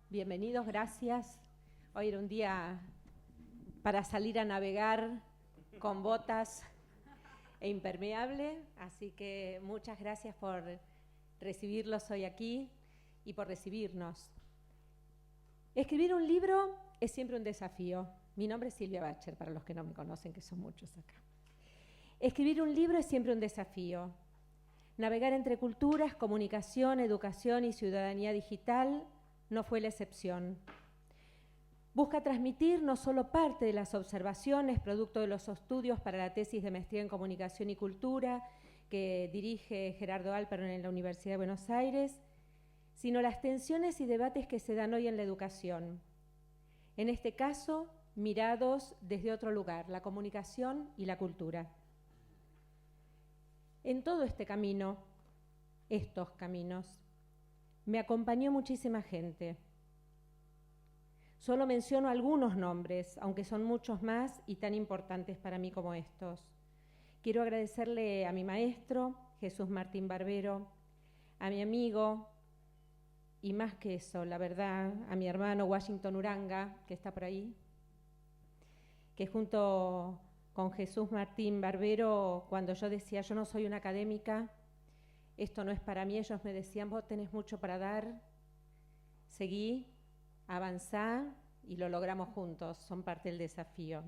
Bienvenidos, gracias. Hoy era un día para salir a navegar con botas e impermeable, así que muchas gracias por recibirlos hoy aquí y por recibirnos. Escribir un libro es siempre un desafío. Mi nombre es Silvia Bacher, para los que no me conocen, que son muchos acá. Escribir un libro es siempre un desafío. Navegar entre culturas, comunicación, educación y ciudadanía digital no fue la excepción. Busca transmitir no solo parte de las observaciones producto de los estudios para la tesis de maestría en comunicación y cultura que dirige Gerardo Alperon en la Universidad de Buenos Aires, sino las tensiones y debates que se dan hoy en la educación. En este caso, mirados desde otro lugar, la comunicación y la cultura. En todo este camino, estos caminos, me acompañó muchísima gente. Solo menciono algunos nombres, aunque son muchos más y tan importantes para mí como estos. Quiero agradecerle a mi maestro, Jesús Martín Barbero, a mi amigo, y más que eso, la verdad, a mi hermano Washington Uranga, que está por ahí, que junto con Jesús Martín Barbero, cuando yo decía, yo no soy una académica, esto no es para mí, ellos me decían, vos tenés mucho para dar, seguí, avanzá y lo logramos juntos, son parte del desafío.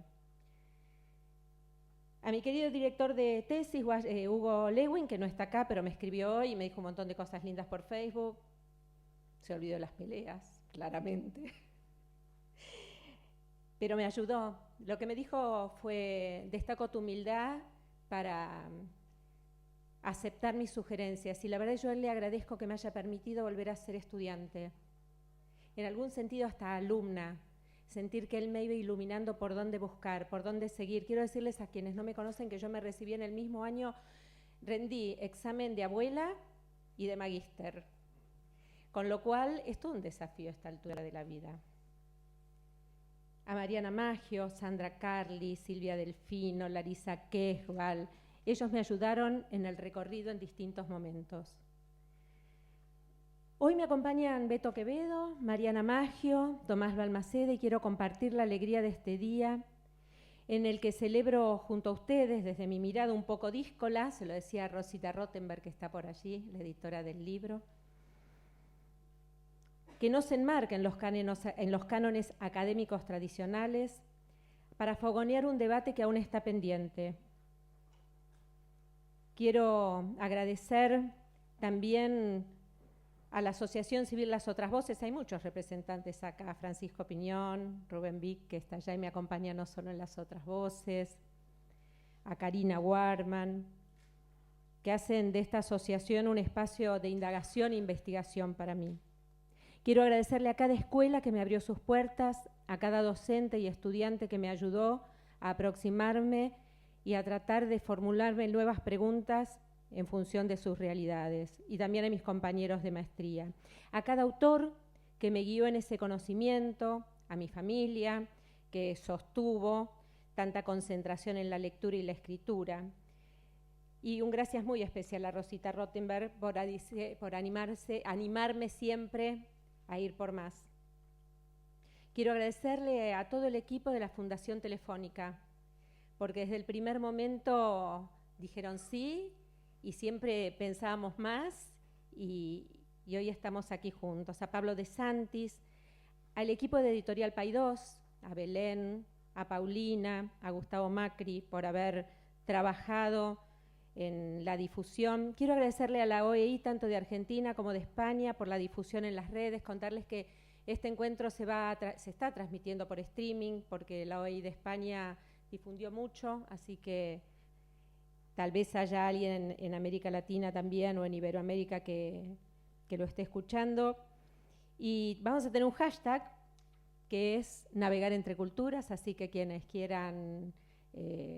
A mi querido director de tesis, Hugo Lewin, que no está acá, pero me escribió hoy y me dijo un montón de cosas lindas por Facebook. Se olvidó de las peleas, claramente. Pero me ayudó. Lo que me dijo fue, destaco tu humildad para aceptar mis sugerencias. Y la verdad yo a él le agradezco que me haya permitido volver a ser estudiante. En algún sentido hasta alumna, sentir que él me iba iluminando por dónde buscar, por dónde seguir. Quiero decirles a quienes no me conocen que yo me recibí en el mismo año, rendí examen de abuela y de magíster, con lo cual es todo un desafío a esta altura de la vida. A Mariana Maggio, Sandra Carli, Silvia Delfino, Larisa Quejval, ellos me ayudaron en el recorrido en distintos momentos. Hoy me acompañan Beto Quevedo, Mariana Maggio, Tomás Balmaceda y quiero compartir la alegría de este día en el que celebro junto a ustedes, desde mi mirada un poco díscola, se lo decía a Rosita Rottenberg, que está por allí, la editora del libro, que no se enmarca en los cánones académicos tradicionales para fogonear un debate que aún está pendiente. Quiero agradecer también a la Asociación Civil Las Otras Voces, hay muchos representantes acá, Francisco Piñón, Rubén Vic, que está allá y me acompaña no solo en Las Otras Voces, a Karina Warman, que hacen de esta asociación un espacio de indagación e investigación para mí. Quiero agradecerle a cada escuela que me abrió sus puertas, a cada docente y estudiante que me ayudó a aproximarme y a tratar de formularme nuevas preguntas en función de sus realidades, y también a mis compañeros de maestría. A cada autor que me guió en ese conocimiento, a mi familia, que sostuvo tanta concentración en la lectura y la escritura. Y un gracias muy especial a Rosita Rottenberg por animarme siempre a ir por más. Quiero agradecerle a todo el equipo de la Fundación Telefónica, porque desde el primer momento dijeron sí y siempre pensábamos más y hoy estamos aquí juntos. A Pablo De Santis, al equipo de Editorial Paidós, a Belén, a Paulina, a Gustavo Macri por haber trabajado en la difusión. Quiero agradecerle a la OEI, tanto de Argentina como de España, por la difusión en las redes, contarles que este encuentro se está transmitiendo por streaming, porque la OEI de España difundió mucho, así que tal vez haya alguien en América Latina también o en Iberoamérica que lo esté escuchando. Y vamos a tener un hashtag que es navegar entre culturas, así que quienes quieran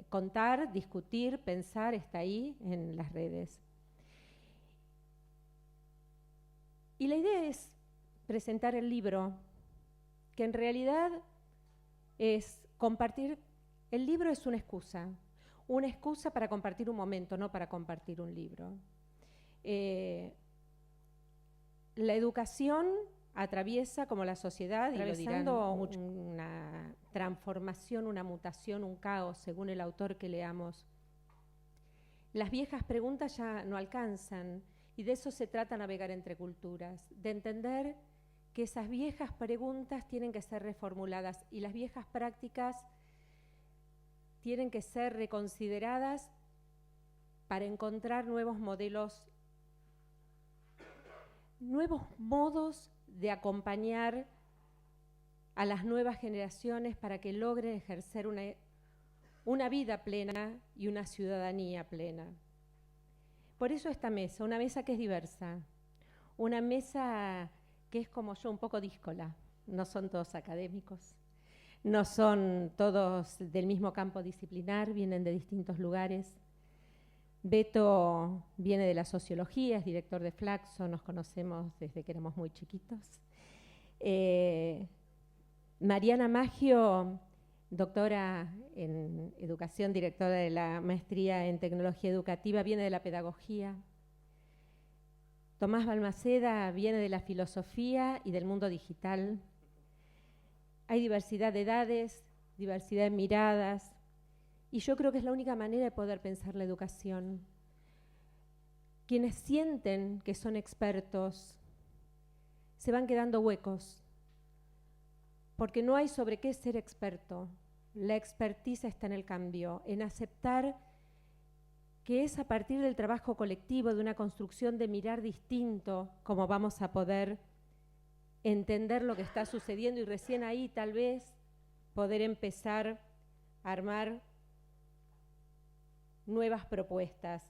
contar, discutir, pensar, está ahí en las redes. Y la idea es presentar el libro, que en realidad es compartir. El libro es una excusa para compartir un momento, no para compartir un libro. La educación atraviesa como la sociedad, y lo dirán mucho, una transformación, una mutación, un caos, según el autor que leamos. Las viejas preguntas ya no alcanzan, y de eso se trata navegar entre culturas, de entender que esas viejas preguntas tienen que ser reformuladas y las viejas prácticas tienen que ser reconsideradas para encontrar nuevos modelos, nuevos modos de acompañar a las nuevas generaciones para que logren ejercer una vida plena y una ciudadanía plena. Por eso esta mesa, una mesa que es diversa, una mesa que es como yo, un poco díscola. No son todos académicos, no son todos del mismo campo disciplinar, vienen de distintos lugares. Beto viene de la sociología, es director de Flaxo, nos conocemos desde que éramos muy chiquitos. Mariana Maggio, doctora en educación, directora de la maestría en tecnología educativa, viene de la pedagogía. Tomás Balmaceda viene de la filosofía y del mundo digital. Hay diversidad de edades, diversidad de miradas, y yo creo que es la única manera de poder pensar la educación. Quienes sienten que son expertos se van quedando huecos, porque no hay sobre qué ser experto. La expertiza está en el cambio, en aceptar que es a partir del trabajo colectivo, de una construcción de mirar distinto, como vamos a poder entender lo que está sucediendo y recién ahí tal vez poder empezar a armar nuevas propuestas.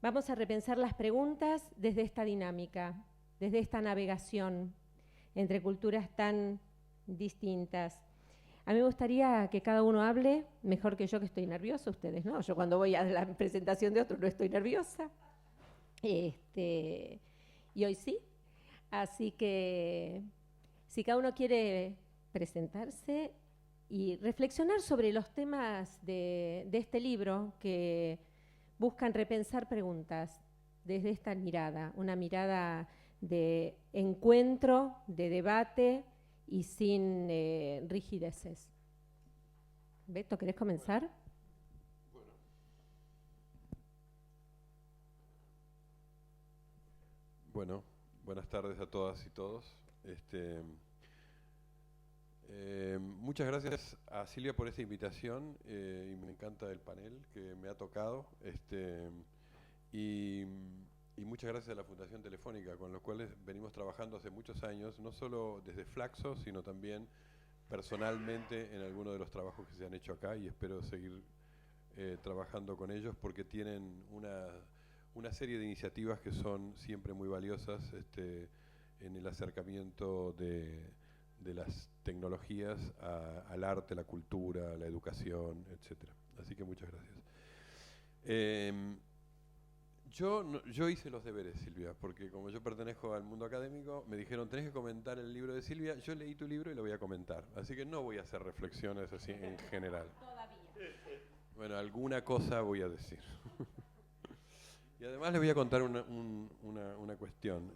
Vamos a repensar las preguntas desde esta dinámica, desde esta navegación entre culturas tan distintas. A mí me gustaría que cada uno hable, mejor que yo, que estoy nerviosa, ustedes no. Yo cuando voy a la presentación de otro no estoy nerviosa. Y hoy sí. Así que si cada uno quiere presentarse y reflexionar sobre los temas de este libro que buscan repensar preguntas desde esta mirada, una mirada de encuentro, de debate y sin rigideces. Beto, ¿querés comenzar? Bueno, buenas tardes a todas y todos. Muchas gracias a Silvia por esta invitación y me encanta el panel que me ha tocado. Y muchas gracias a la Fundación Telefónica, con los cuales venimos trabajando hace muchos años, no solo desde Flaxo, sino también personalmente en algunos de los trabajos que se han hecho acá, y espero seguir trabajando con ellos porque tienen una serie de iniciativas que son siempre muy valiosas en el acercamiento de las tecnologías al arte, la cultura, la educación, etc. Así que muchas gracias. Yo hice los deberes, Silvia, porque como yo pertenezco al mundo académico, me dijeron, tenés que comentar el libro de Silvia. Yo leí tu libro y lo voy a comentar, así que no voy a hacer reflexiones así en general. Todavía. Bueno, alguna cosa voy a decir. Y además les voy a contar una cuestión.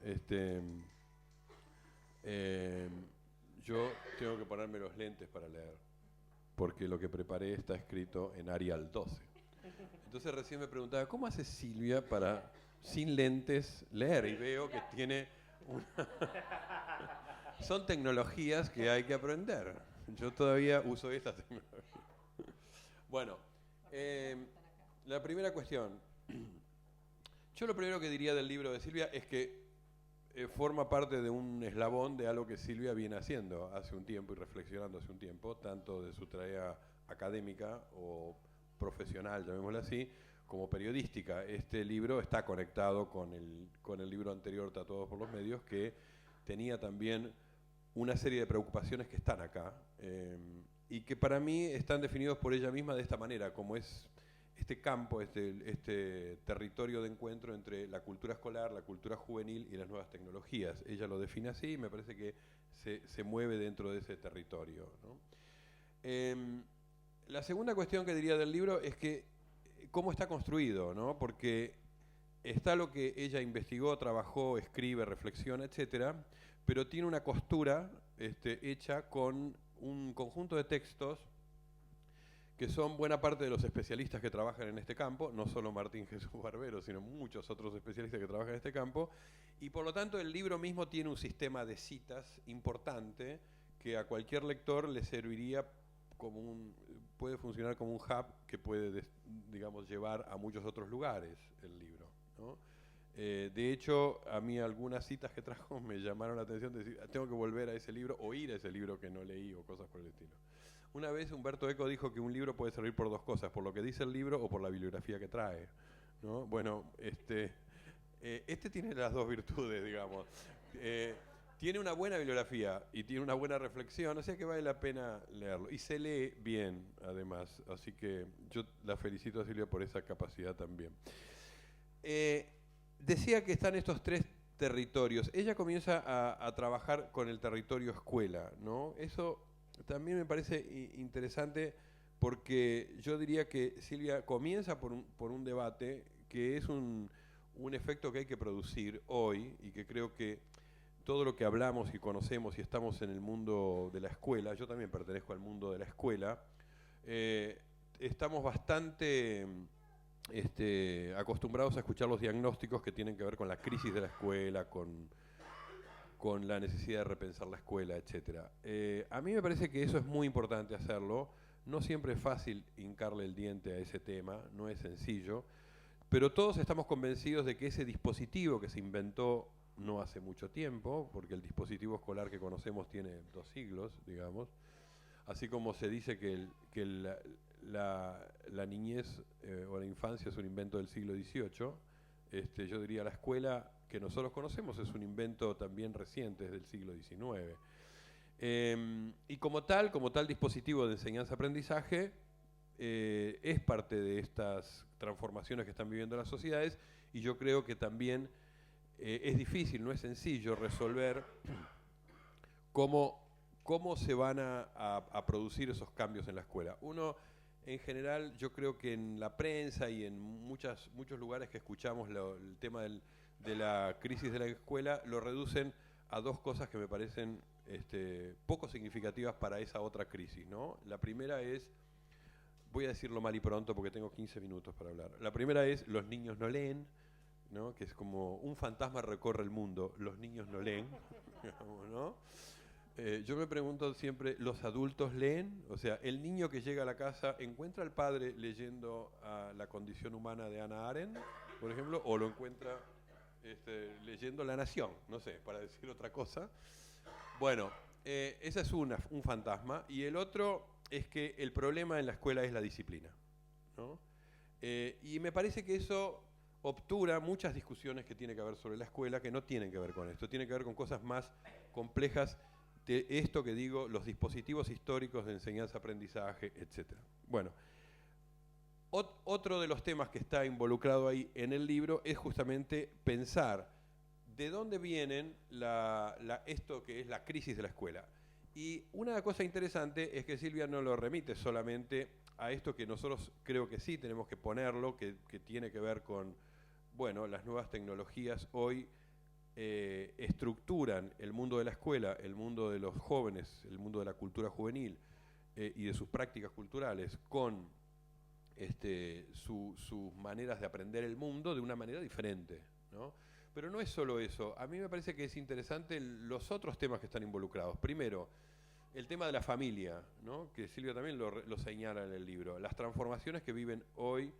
Yo tengo que ponerme los lentes para leer, porque lo que preparé está escrito en Arial 12. Entonces recién me preguntaba, ¿cómo hace Silvia para, sin lentes, leer? Y veo que tiene Son tecnologías que hay que aprender. Yo todavía uso estas tecnologías. Bueno, la primera cuestión. Yo lo primero que diría del libro de Silvia es que forma parte de un eslabón de algo que Silvia viene haciendo hace un tiempo y reflexionando hace un tiempo, tanto de su tarea académica o profesional, llamémoslo así, como periodística. Este libro está conectado con el libro anterior, Tatuados por los Medios, que tenía también una serie de preocupaciones que están acá y que para mí están definidos por ella misma de esta manera, como es este campo, este territorio de encuentro entre la cultura escolar, la cultura juvenil y las nuevas tecnologías. Ella lo define así y me parece que se mueve dentro de ese territorio, ¿no? La segunda cuestión que diría del libro es que cómo está construido, ¿no? Porque está lo que ella investigó, trabajó, escribe, reflexiona, etcétera, pero tiene una costura hecha con un conjunto de textos que son buena parte de los especialistas que trabajan en este campo, no solo Martín Jesús Barbero, sino muchos otros especialistas que trabajan en este campo, y por lo tanto el libro mismo tiene un sistema de citas importante que a cualquier lector le serviría puede funcionar como un hub que puede, digamos, llevar a muchos otros lugares el libro, ¿no? De hecho, a mí algunas citas que trajo me llamaron la atención, de decir, tengo que volver a ese libro o ir a ese libro que no leí o cosas por el estilo. Una vez Humberto Eco dijo que un libro puede servir por dos cosas, por lo que dice el libro o por la bibliografía que trae, ¿no? Bueno, este tiene las dos virtudes, digamos. Tiene una buena bibliografía y tiene una buena reflexión, o sea que vale la pena leerlo. Y se lee bien, además, así que yo la felicito a Silvia por esa capacidad también. Decía que están estos tres territorios. Ella comienza a trabajar con el territorio escuela, ¿no? Eso también me parece interesante porque yo diría que Silvia comienza por un debate que es un efecto que hay que producir hoy y que creo que todo lo que hablamos y conocemos y estamos en el mundo de la escuela, yo también pertenezco al mundo de la escuela, estamos bastante acostumbrados a escuchar los diagnósticos que tienen que ver con la crisis de la escuela, con la necesidad de repensar la escuela, etc. A mí me parece que eso es muy importante hacerlo. No siempre es fácil hincarle el diente a ese tema, no es sencillo, pero todos estamos convencidos de que ese dispositivo que se inventó no hace mucho tiempo, porque el dispositivo escolar que conocemos tiene 2 siglos, digamos, así como se dice que la niñez o la infancia es un invento del siglo XVIII, yo diría la escuela que nosotros conocemos es un invento también reciente, es del siglo XIX. Y como tal dispositivo de enseñanza-aprendizaje, es parte de estas transformaciones que están viviendo las sociedades, y yo creo que también es difícil, no es sencillo resolver cómo se van a producir esos cambios en la escuela. Uno, en general, yo creo que en la prensa y en muchos lugares que escuchamos el tema de la crisis de la escuela, lo reducen a dos cosas que me parecen poco significativas para esa otra crisis, ¿no? La primera es, voy a decirlo mal y pronto porque tengo 15 minutos para hablar. La primera es, los niños no leen, ¿no? Que es como un fantasma recorre el mundo, los niños no leen, ¿no? Yo me pregunto siempre, ¿los adultos leen? O sea, el niño que llega a la casa, ¿encuentra al padre leyendo a La condición humana de Hannah Arendt, por ejemplo? ¿O lo encuentra leyendo La Nación? No sé, para decir otra cosa. Bueno, esa es un fantasma. Y el otro es que el problema en la escuela es la disciplina, ¿no? Y me parece que eso obtura muchas discusiones que tiene que haber sobre la escuela que no tienen que ver con esto, tienen que ver con cosas más complejas de esto que digo, los dispositivos históricos de enseñanza-aprendizaje, etc. Bueno, otro de los temas que está involucrado ahí en el libro es justamente pensar de dónde vienen esto que es la crisis de la escuela. Y una cosa interesante es que Silvia no lo remite solamente a esto que nosotros creo que sí tenemos que ponerlo, que tiene que ver con, bueno, las nuevas tecnologías hoy estructuran el mundo de la escuela, el mundo de los jóvenes, el mundo de la cultura juvenil y de sus prácticas culturales con sus maneras de aprender el mundo de una manera diferente, ¿no? Pero no es solo eso. A mí me parece que es interesante los otros temas que están involucrados. Primero, el tema de la familia, ¿no? Que Silvia también lo señala en el libro. Las transformaciones que viven hoy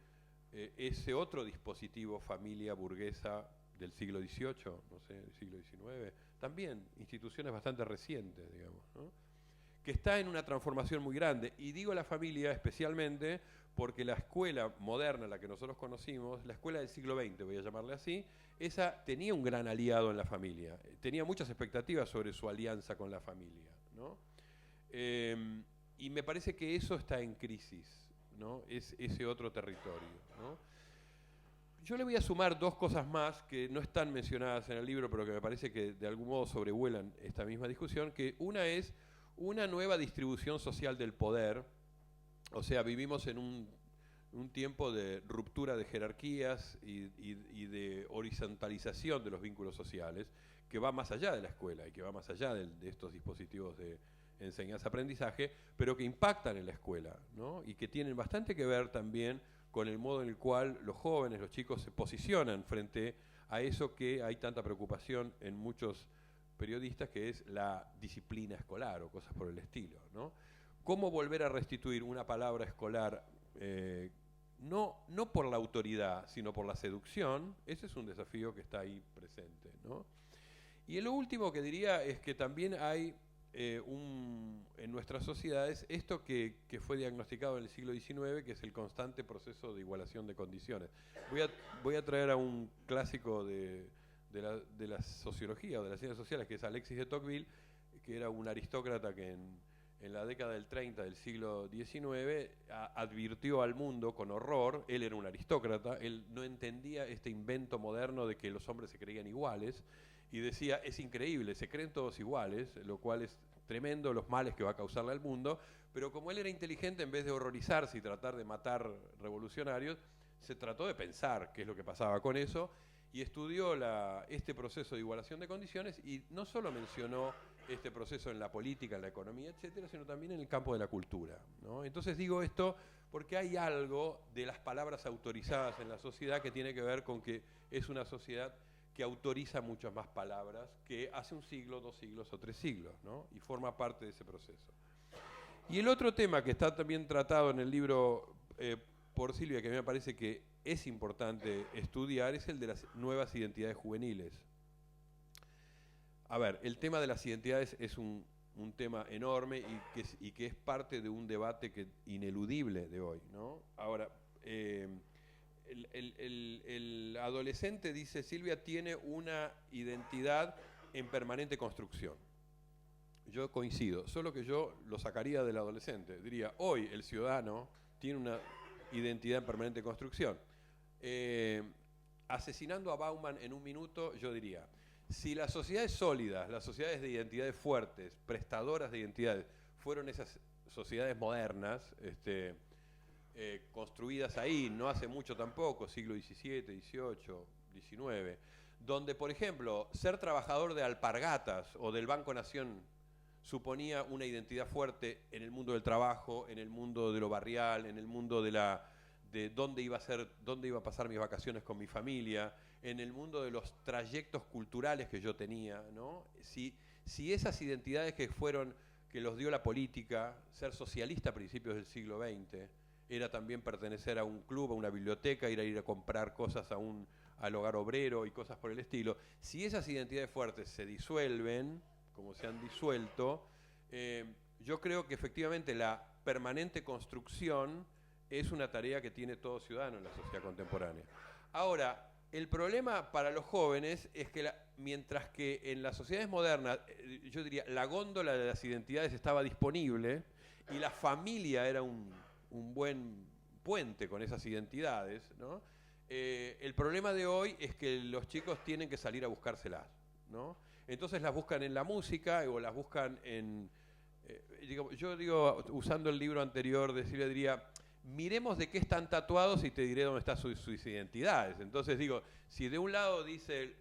ese otro dispositivo, familia burguesa del siglo XVIII, no sé, del siglo XIX, también instituciones bastante recientes, digamos, ¿no? Que está en una transformación muy grande. Y digo la familia especialmente porque la escuela moderna, la que nosotros conocimos, la escuela del siglo XX, voy a llamarle así, esa tenía un gran aliado en la familia, tenía muchas expectativas sobre su alianza con la familia, ¿no? Y me parece que eso está en crisis, ¿no? Es ese otro territorio, ¿no? Yo le voy a sumar dos cosas más que no están mencionadas en el libro, pero que me parece que de algún modo sobrevuelan esta misma discusión, que una es una nueva distribución social del poder. O sea, vivimos en un tiempo de ruptura de jerarquías y de horizontalización de los vínculos sociales, que va más allá de la escuela y que va más allá de estos dispositivos de enseñanza-aprendizaje, pero que impactan en la escuela, ¿no? Y que tienen bastante que ver también con el modo en el cual los jóvenes, los chicos se posicionan frente a eso que hay tanta preocupación en muchos periodistas, que es la disciplina escolar o cosas por el estilo, ¿no? ¿Cómo volver a restituir una palabra escolar, no por la autoridad, sino por la seducción? Ese es un desafío que está ahí presente, ¿no? Y lo último que diría es que también hay en nuestras sociedades esto que fue diagnosticado en el siglo XIX, que es el constante proceso de igualación de condiciones. Voy a traer a un clásico de la sociología o de las ciencias sociales, que es Alexis de Tocqueville, que era un aristócrata que en la década del 30 del siglo XIX advirtió al mundo con horror. Él era un aristócrata, él no entendía este invento moderno de que los hombres se creían iguales, y decía, es increíble, se creen todos iguales, lo cual es tremendo los males que va a causarle al mundo, pero como él era inteligente, en vez de horrorizarse y tratar de matar revolucionarios, se trató de pensar qué es lo que pasaba con eso, y estudió este proceso de igualación de condiciones, y no solo mencionó este proceso en la política, en la economía, etcétera, sino también en el campo de la cultura, ¿no? Entonces digo esto porque hay algo de las palabras autorizadas en la sociedad que tiene que ver con que es una sociedad que autoriza muchas más palabras que hace un siglo, 2 siglos o 3 siglos, ¿no? Y forma parte de ese proceso. Y el otro tema que está también tratado en el libro por Silvia, que a mí me parece que es importante estudiar, es el de las nuevas identidades juveniles. A ver, el tema de las identidades es un tema enorme y que es parte de un debate ineludible de hoy, ¿no? Ahora, el adolescente, dice Silvia, tiene una identidad en permanente construcción. Yo coincido, solo que yo lo sacaría del adolescente. Diría, hoy el ciudadano tiene una identidad en permanente construcción. Asesinando a Bauman en un minuto, yo diría, si las sociedades sólidas, las sociedades de identidades fuertes, prestadoras de identidades, fueron esas sociedades modernas, construidas ahí, no hace mucho tampoco, siglo XVII, XVIII, XIX, donde, por ejemplo, ser trabajador de Alpargatas o del Banco Nación suponía una identidad fuerte en el mundo del trabajo, en el mundo de lo barrial, en el mundo de dónde iba a pasar mis vacaciones con mi familia, en el mundo de los trayectos culturales que yo tenía, ¿no? Si esas identidades que los dio la política, ser socialista a principios del siglo XX, era también pertenecer a un club, a una biblioteca, ir a comprar cosas al hogar obrero y cosas por el estilo. Si esas identidades fuertes se disuelven, como se han disuelto, yo creo que efectivamente la permanente construcción es una tarea que tiene todo ciudadano en la sociedad contemporánea. Ahora, el problema para los jóvenes es que mientras que en las sociedades modernas, yo diría, la góndola de las identidades estaba disponible y la familia era un buen puente con esas identidades, ¿no? El problema de hoy es que los chicos tienen que salir a buscárselas, ¿no? Entonces las buscan en la música o las buscan en... yo digo, usando el libro anterior de Silvia, diría, miremos de qué están tatuados y te diré dónde están sus identidades. Entonces digo, si de un lado dice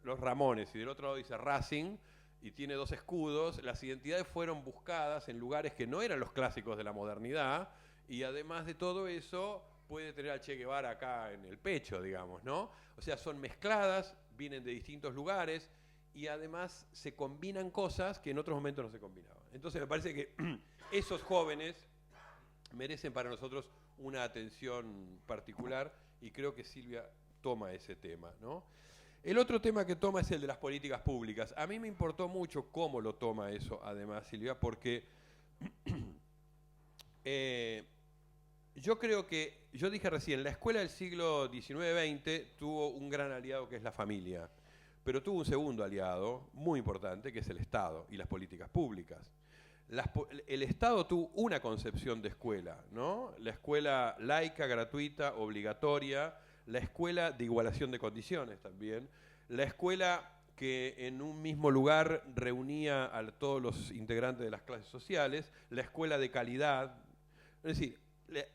los Ramones y del otro lado dice Racing, y tiene 2 escudos, las identidades fueron buscadas en lugares que no eran los clásicos de la modernidad, y además de todo eso, puede tener al Che Guevara acá en el pecho, digamos, ¿no? O sea, son mezcladas, vienen de distintos lugares, y además se combinan cosas que en otros momentos no se combinaban. Entonces me parece que esos jóvenes merecen para nosotros una atención particular, y creo que Silvia toma ese tema, ¿no? El otro tema que toma es el de las políticas públicas. A mí me importó mucho cómo lo toma eso, además, Silvia, porque yo creo que, yo dije recién, la escuela del siglo XIX-XX tuvo un gran aliado que es la familia, pero tuvo un segundo aliado muy importante que es el Estado y las políticas públicas. El Estado tuvo una concepción de escuela, ¿no? La escuela laica, gratuita, obligatoria, la escuela de igualación de condiciones también, la escuela que en un mismo lugar reunía a todos los integrantes de las clases sociales, la escuela de calidad. Es decir,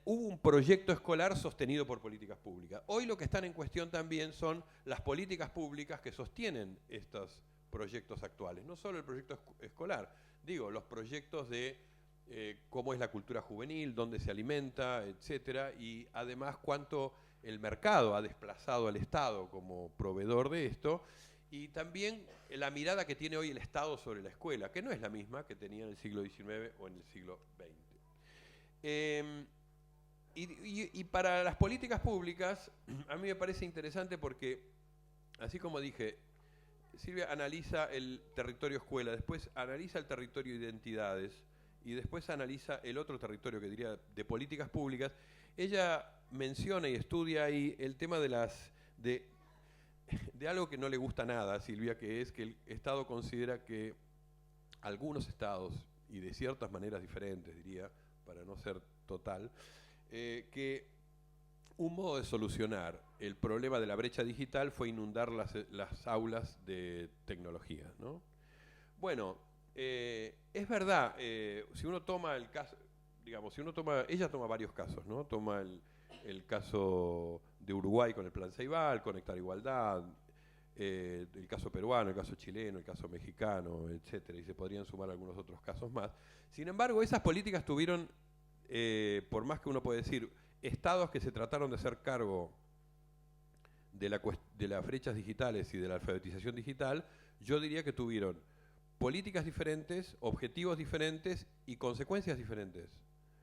hubo un proyecto escolar sostenido por políticas públicas. Hoy lo que están en cuestión también son las políticas públicas que sostienen estos proyectos actuales. No solo el proyecto escolar, digo, los proyectos de cómo es la cultura juvenil, dónde se alimenta, etcétera, y además cuánto el mercado ha desplazado al Estado como proveedor de esto, y también la mirada que tiene hoy el Estado sobre la escuela, que no es la misma que tenía en el siglo XIX o en el siglo XX. Y para las políticas públicas, a mí me parece interesante porque, así como dije, Silvia analiza el territorio escuela, después analiza el territorio identidades y después analiza el otro territorio que diría de políticas públicas. Ella menciona y estudia ahí el tema de algo que no le gusta nada a Silvia, que es que el Estado considera que algunos estados, y de ciertas maneras diferentes, diría, para no ser total, que un modo de solucionar el problema de la brecha digital fue inundar las aulas de tecnología, ¿no? Bueno, es verdad, si uno toma el caso, digamos, ella toma varios casos, ¿no? Toma el caso de Uruguay con el Plan Ceibal, Conectar Igualdad, el caso peruano, el caso chileno, el caso mexicano, etcétera, y se podrían sumar algunos otros casos más. Sin embargo, esas políticas tuvieron, por más que uno puede decir, estados que se trataron de hacer cargo de las brechas digitales y de la alfabetización digital, yo diría que tuvieron políticas diferentes, objetivos diferentes y consecuencias diferentes.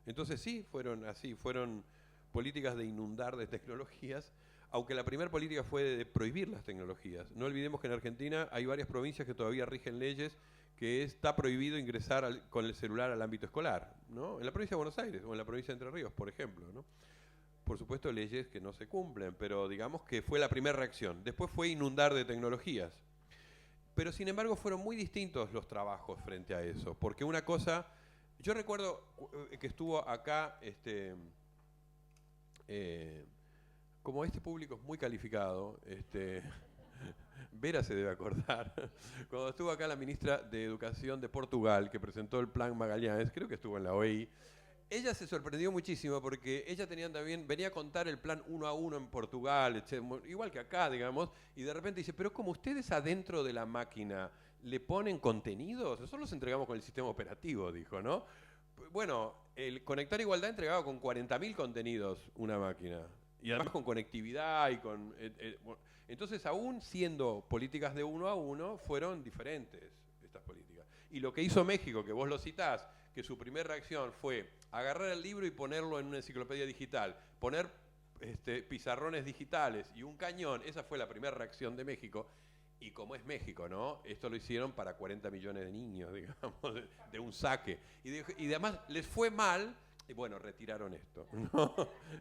Entonces sí, fueron así, fueron políticas de inundar de tecnologías, aunque la primera política fue de prohibir las tecnologías. No olvidemos que en Argentina hay varias provincias que todavía rigen leyes que está prohibido ingresar con el celular al ámbito escolar, ¿no? En la provincia de Buenos Aires o en la provincia de Entre Ríos, por ejemplo, ¿no? Por supuesto, leyes que no se cumplen, pero digamos que fue la primera reacción. Después fue inundar de tecnologías. Pero sin embargo fueron muy distintos los trabajos frente a eso, porque una cosa, yo recuerdo que estuvo acá, como este público es muy calificado, Vera se debe acordar, cuando estuvo acá la ministra de Educación de Portugal, que presentó el Plan Magallanes, creo que estuvo en la OEI, ella se sorprendió muchísimo porque ella venía a contar el plan 1 a 1 en Portugal, etc., igual que acá, digamos, y de repente dice, pero como ustedes adentro de la máquina le ponen contenidos, nosotros los entregamos con el sistema operativo, dijo, ¿no? Bueno, el Conectar Igualdad entregaba con 40.000 contenidos una máquina, y además con conectividad y con... entonces, aún siendo políticas de 1 a 1, fueron diferentes estas políticas. Y lo que hizo México, que vos lo citás, que su primera reacción fue agarrar el libro y ponerlo en una enciclopedia digital, poner pizarrones digitales y un cañón, esa fue la primera reacción de México. Y como es México, ¿no? Esto lo hicieron para 40 millones de niños, digamos, de un saque. Y además les fue mal, y bueno, retiraron esto, ¿no?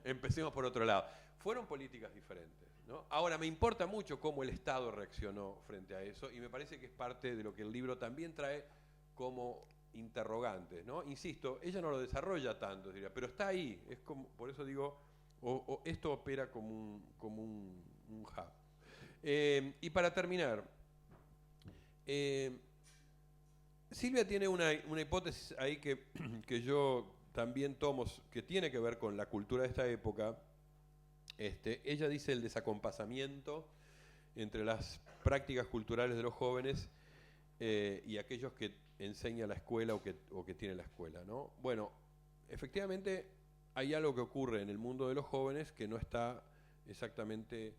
Empecemos por otro lado. Fueron políticas diferentes, ¿no? Ahora, me importa mucho cómo el Estado reaccionó frente a eso, y me parece que es parte de lo que el libro también trae como interrogantes, ¿no? Insisto, ella no lo desarrolla tanto, diría, pero está ahí, es como, por eso digo, esto opera como un hub. Y para terminar, Silvia tiene una hipótesis ahí que yo también tomo, que tiene que ver con la cultura de esta época. Ella dice el desacompasamiento entre las prácticas culturales de los jóvenes y aquellos que enseña la escuela o que tiene la escuela, ¿no? Bueno, efectivamente hay algo que ocurre en el mundo de los jóvenes que no está exactamente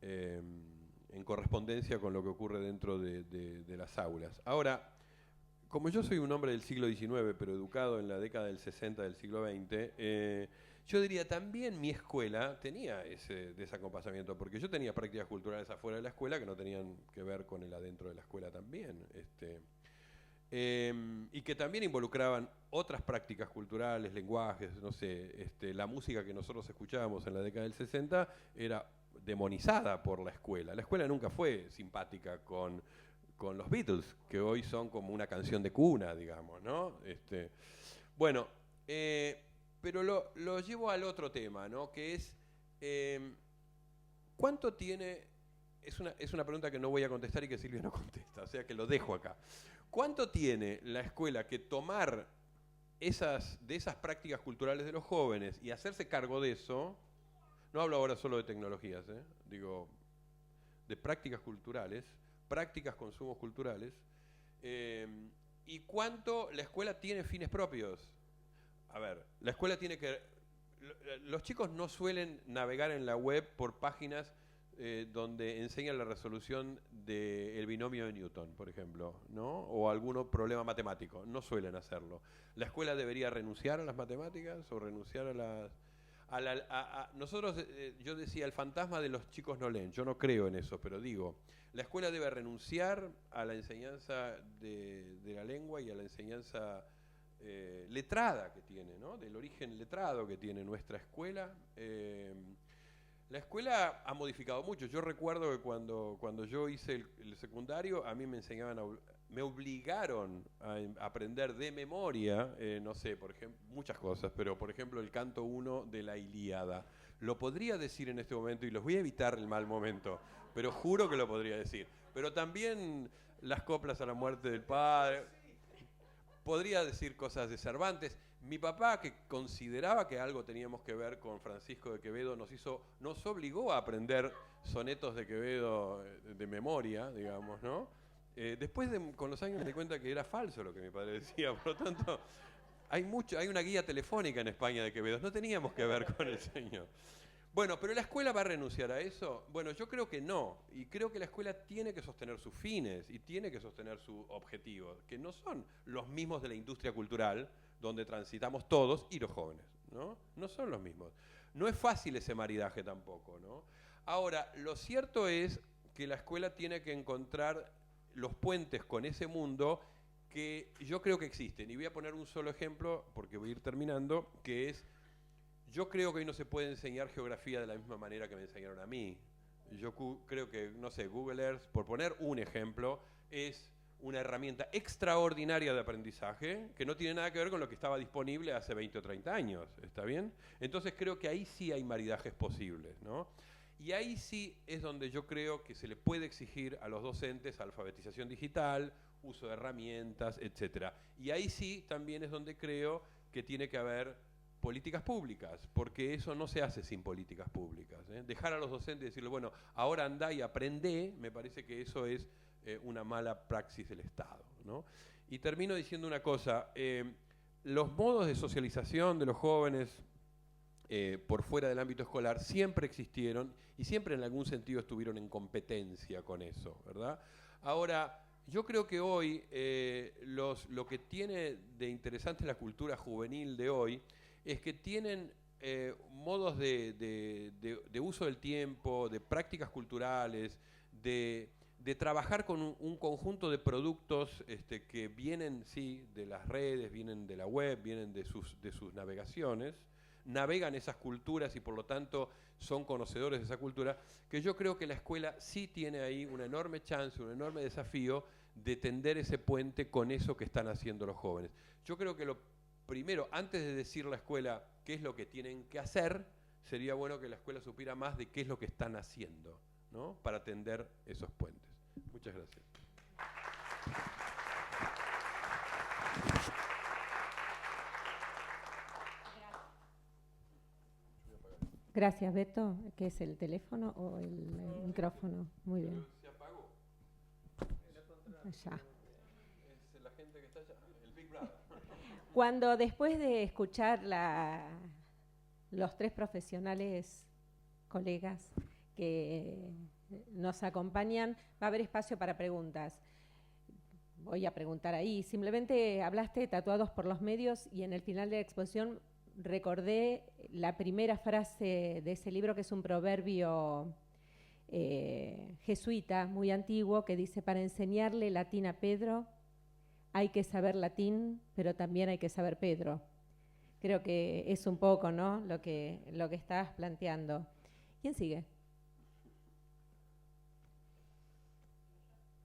en correspondencia con lo que ocurre dentro de las aulas. Ahora, como yo soy un hombre del siglo XIX, pero educado en la década del 60 del siglo XX, yo diría también mi escuela tenía ese desacompasamiento, porque yo tenía prácticas culturales afuera de la escuela que no tenían que ver con el adentro de la escuela también. Y que también involucraban otras prácticas culturales, lenguajes, no sé, la música que nosotros escuchábamos en la década del 60 era demonizada por la escuela. La escuela nunca fue simpática con los Beatles, que hoy son como una canción de cuna, digamos, ¿no? Bueno, pero lo llevo al otro tema, ¿no? Que es, ¿cuánto tiene? Es una pregunta que no voy a contestar y que Silvia no contesta, o sea que lo dejo acá. ¿Cuánto tiene la escuela que tomar de esas prácticas culturales de los jóvenes y hacerse cargo de eso? No hablo ahora solo de tecnologías, digo, de prácticas culturales. prácticas consumos culturales, y cuánto la escuela tiene fines propios. A ver, la escuela tiene que... Los chicos no suelen navegar en la web por páginas donde enseñan la resolución del binomio de Newton, por ejemplo, ¿no? O algún problema matemático. No suelen hacerlo. ¿La escuela debería renunciar a las matemáticas o renunciar a las... nosotros, yo decía, el fantasma de los chicos no leen. Yo no creo en eso, pero digo, la escuela debe renunciar a la enseñanza de la lengua y a la enseñanza letrada que tiene, ¿no? Del origen letrado que tiene nuestra escuela. La escuela ha modificado mucho. Yo recuerdo que cuando yo hice el secundario, a mí me enseñaban, me obligaron a aprender de memoria, no sé, por ejemplo, muchas cosas, pero por ejemplo el canto 1 de la Ilíada. Lo podría decir en este momento y los voy a evitar el mal momento, pero juro que lo podría decir. Pero también las coplas a la muerte del padre. Podría decir cosas de Cervantes. Mi papá, que consideraba que algo teníamos que ver con Francisco de Quevedo, nos obligó a aprender sonetos de Quevedo de memoria, digamos, ¿no? Después, con los años me di cuenta que era falso lo que mi padre decía, por lo tanto, hay una guía telefónica en España de Quevedo, no teníamos que ver con el señor. Bueno, ¿pero la escuela va a renunciar a eso? Bueno, yo creo que no, y creo que la escuela tiene que sostener sus fines y tiene que sostener sus objetivos, que no son los mismos de la industria cultural, donde transitamos todos y los jóvenes, ¿no? No son los mismos. No es fácil ese maridaje tampoco, ¿no? Ahora, lo cierto es que la escuela tiene que encontrar los puentes con ese mundo que yo creo que existen. Y voy a poner un solo ejemplo, porque voy a ir terminando, que es... Yo creo que hoy no se puede enseñar geografía de la misma manera que me enseñaron a mí. Yo creo que, no sé, Google Earth, por poner un ejemplo, es una herramienta extraordinaria de aprendizaje que no tiene nada que ver con lo que estaba disponible hace 20 o 30 años, ¿está bien? Entonces creo que ahí sí hay maridajes posibles, ¿no? Y ahí sí es donde yo creo que se le puede exigir a los docentes alfabetización digital, uso de herramientas, etc. Y ahí sí también es donde creo que tiene que haber políticas públicas, porque eso no se hace sin políticas públicas, ¿eh? Dejar a los docentes y decirle, bueno, ahora andá y aprendé, me parece que eso es una mala praxis del Estado, ¿no? Y termino diciendo una cosa, los modos de socialización de los jóvenes por fuera del ámbito escolar siempre existieron y siempre en algún sentido estuvieron en competencia con eso, ¿verdad? Ahora, yo creo que hoy lo que tiene de interesante la cultura juvenil de hoy es que tienen modos de uso del tiempo, de prácticas culturales, de trabajar con un conjunto de productos que vienen, sí, de las redes, vienen de la web, vienen de sus navegaciones, navegan esas culturas y por lo tanto son conocedores de esa cultura, que yo creo que la escuela sí tiene ahí una enorme chance, un enorme desafío de tender ese puente con eso que están haciendo los jóvenes. Yo creo que lo primero, antes de decir a la escuela qué es lo que tienen que hacer, sería bueno que la escuela supiera más de qué es lo que están haciendo, ¿no? Para tender esos puentes. Muchas gracias. Gracias, Beto. ¿Qué es el teléfono o el micrófono? Muy bien. ¿Se apagó? Allá. Es la gente que está allá, el Big Brother. Cuando después de escuchar los tres profesionales, colegas que nos acompañan, va a haber espacio para preguntas. Voy a preguntar ahí. Simplemente hablaste de tatuados por los medios y en el final de la exposición recordé la primera frase de ese libro, que es un proverbio jesuita muy antiguo, que dice: para enseñarle latín a Pedro hay que saber latín, pero también hay que saber Pedro. Creo que es un poco, ¿no?, lo que estabas planteando. ¿Quién sigue?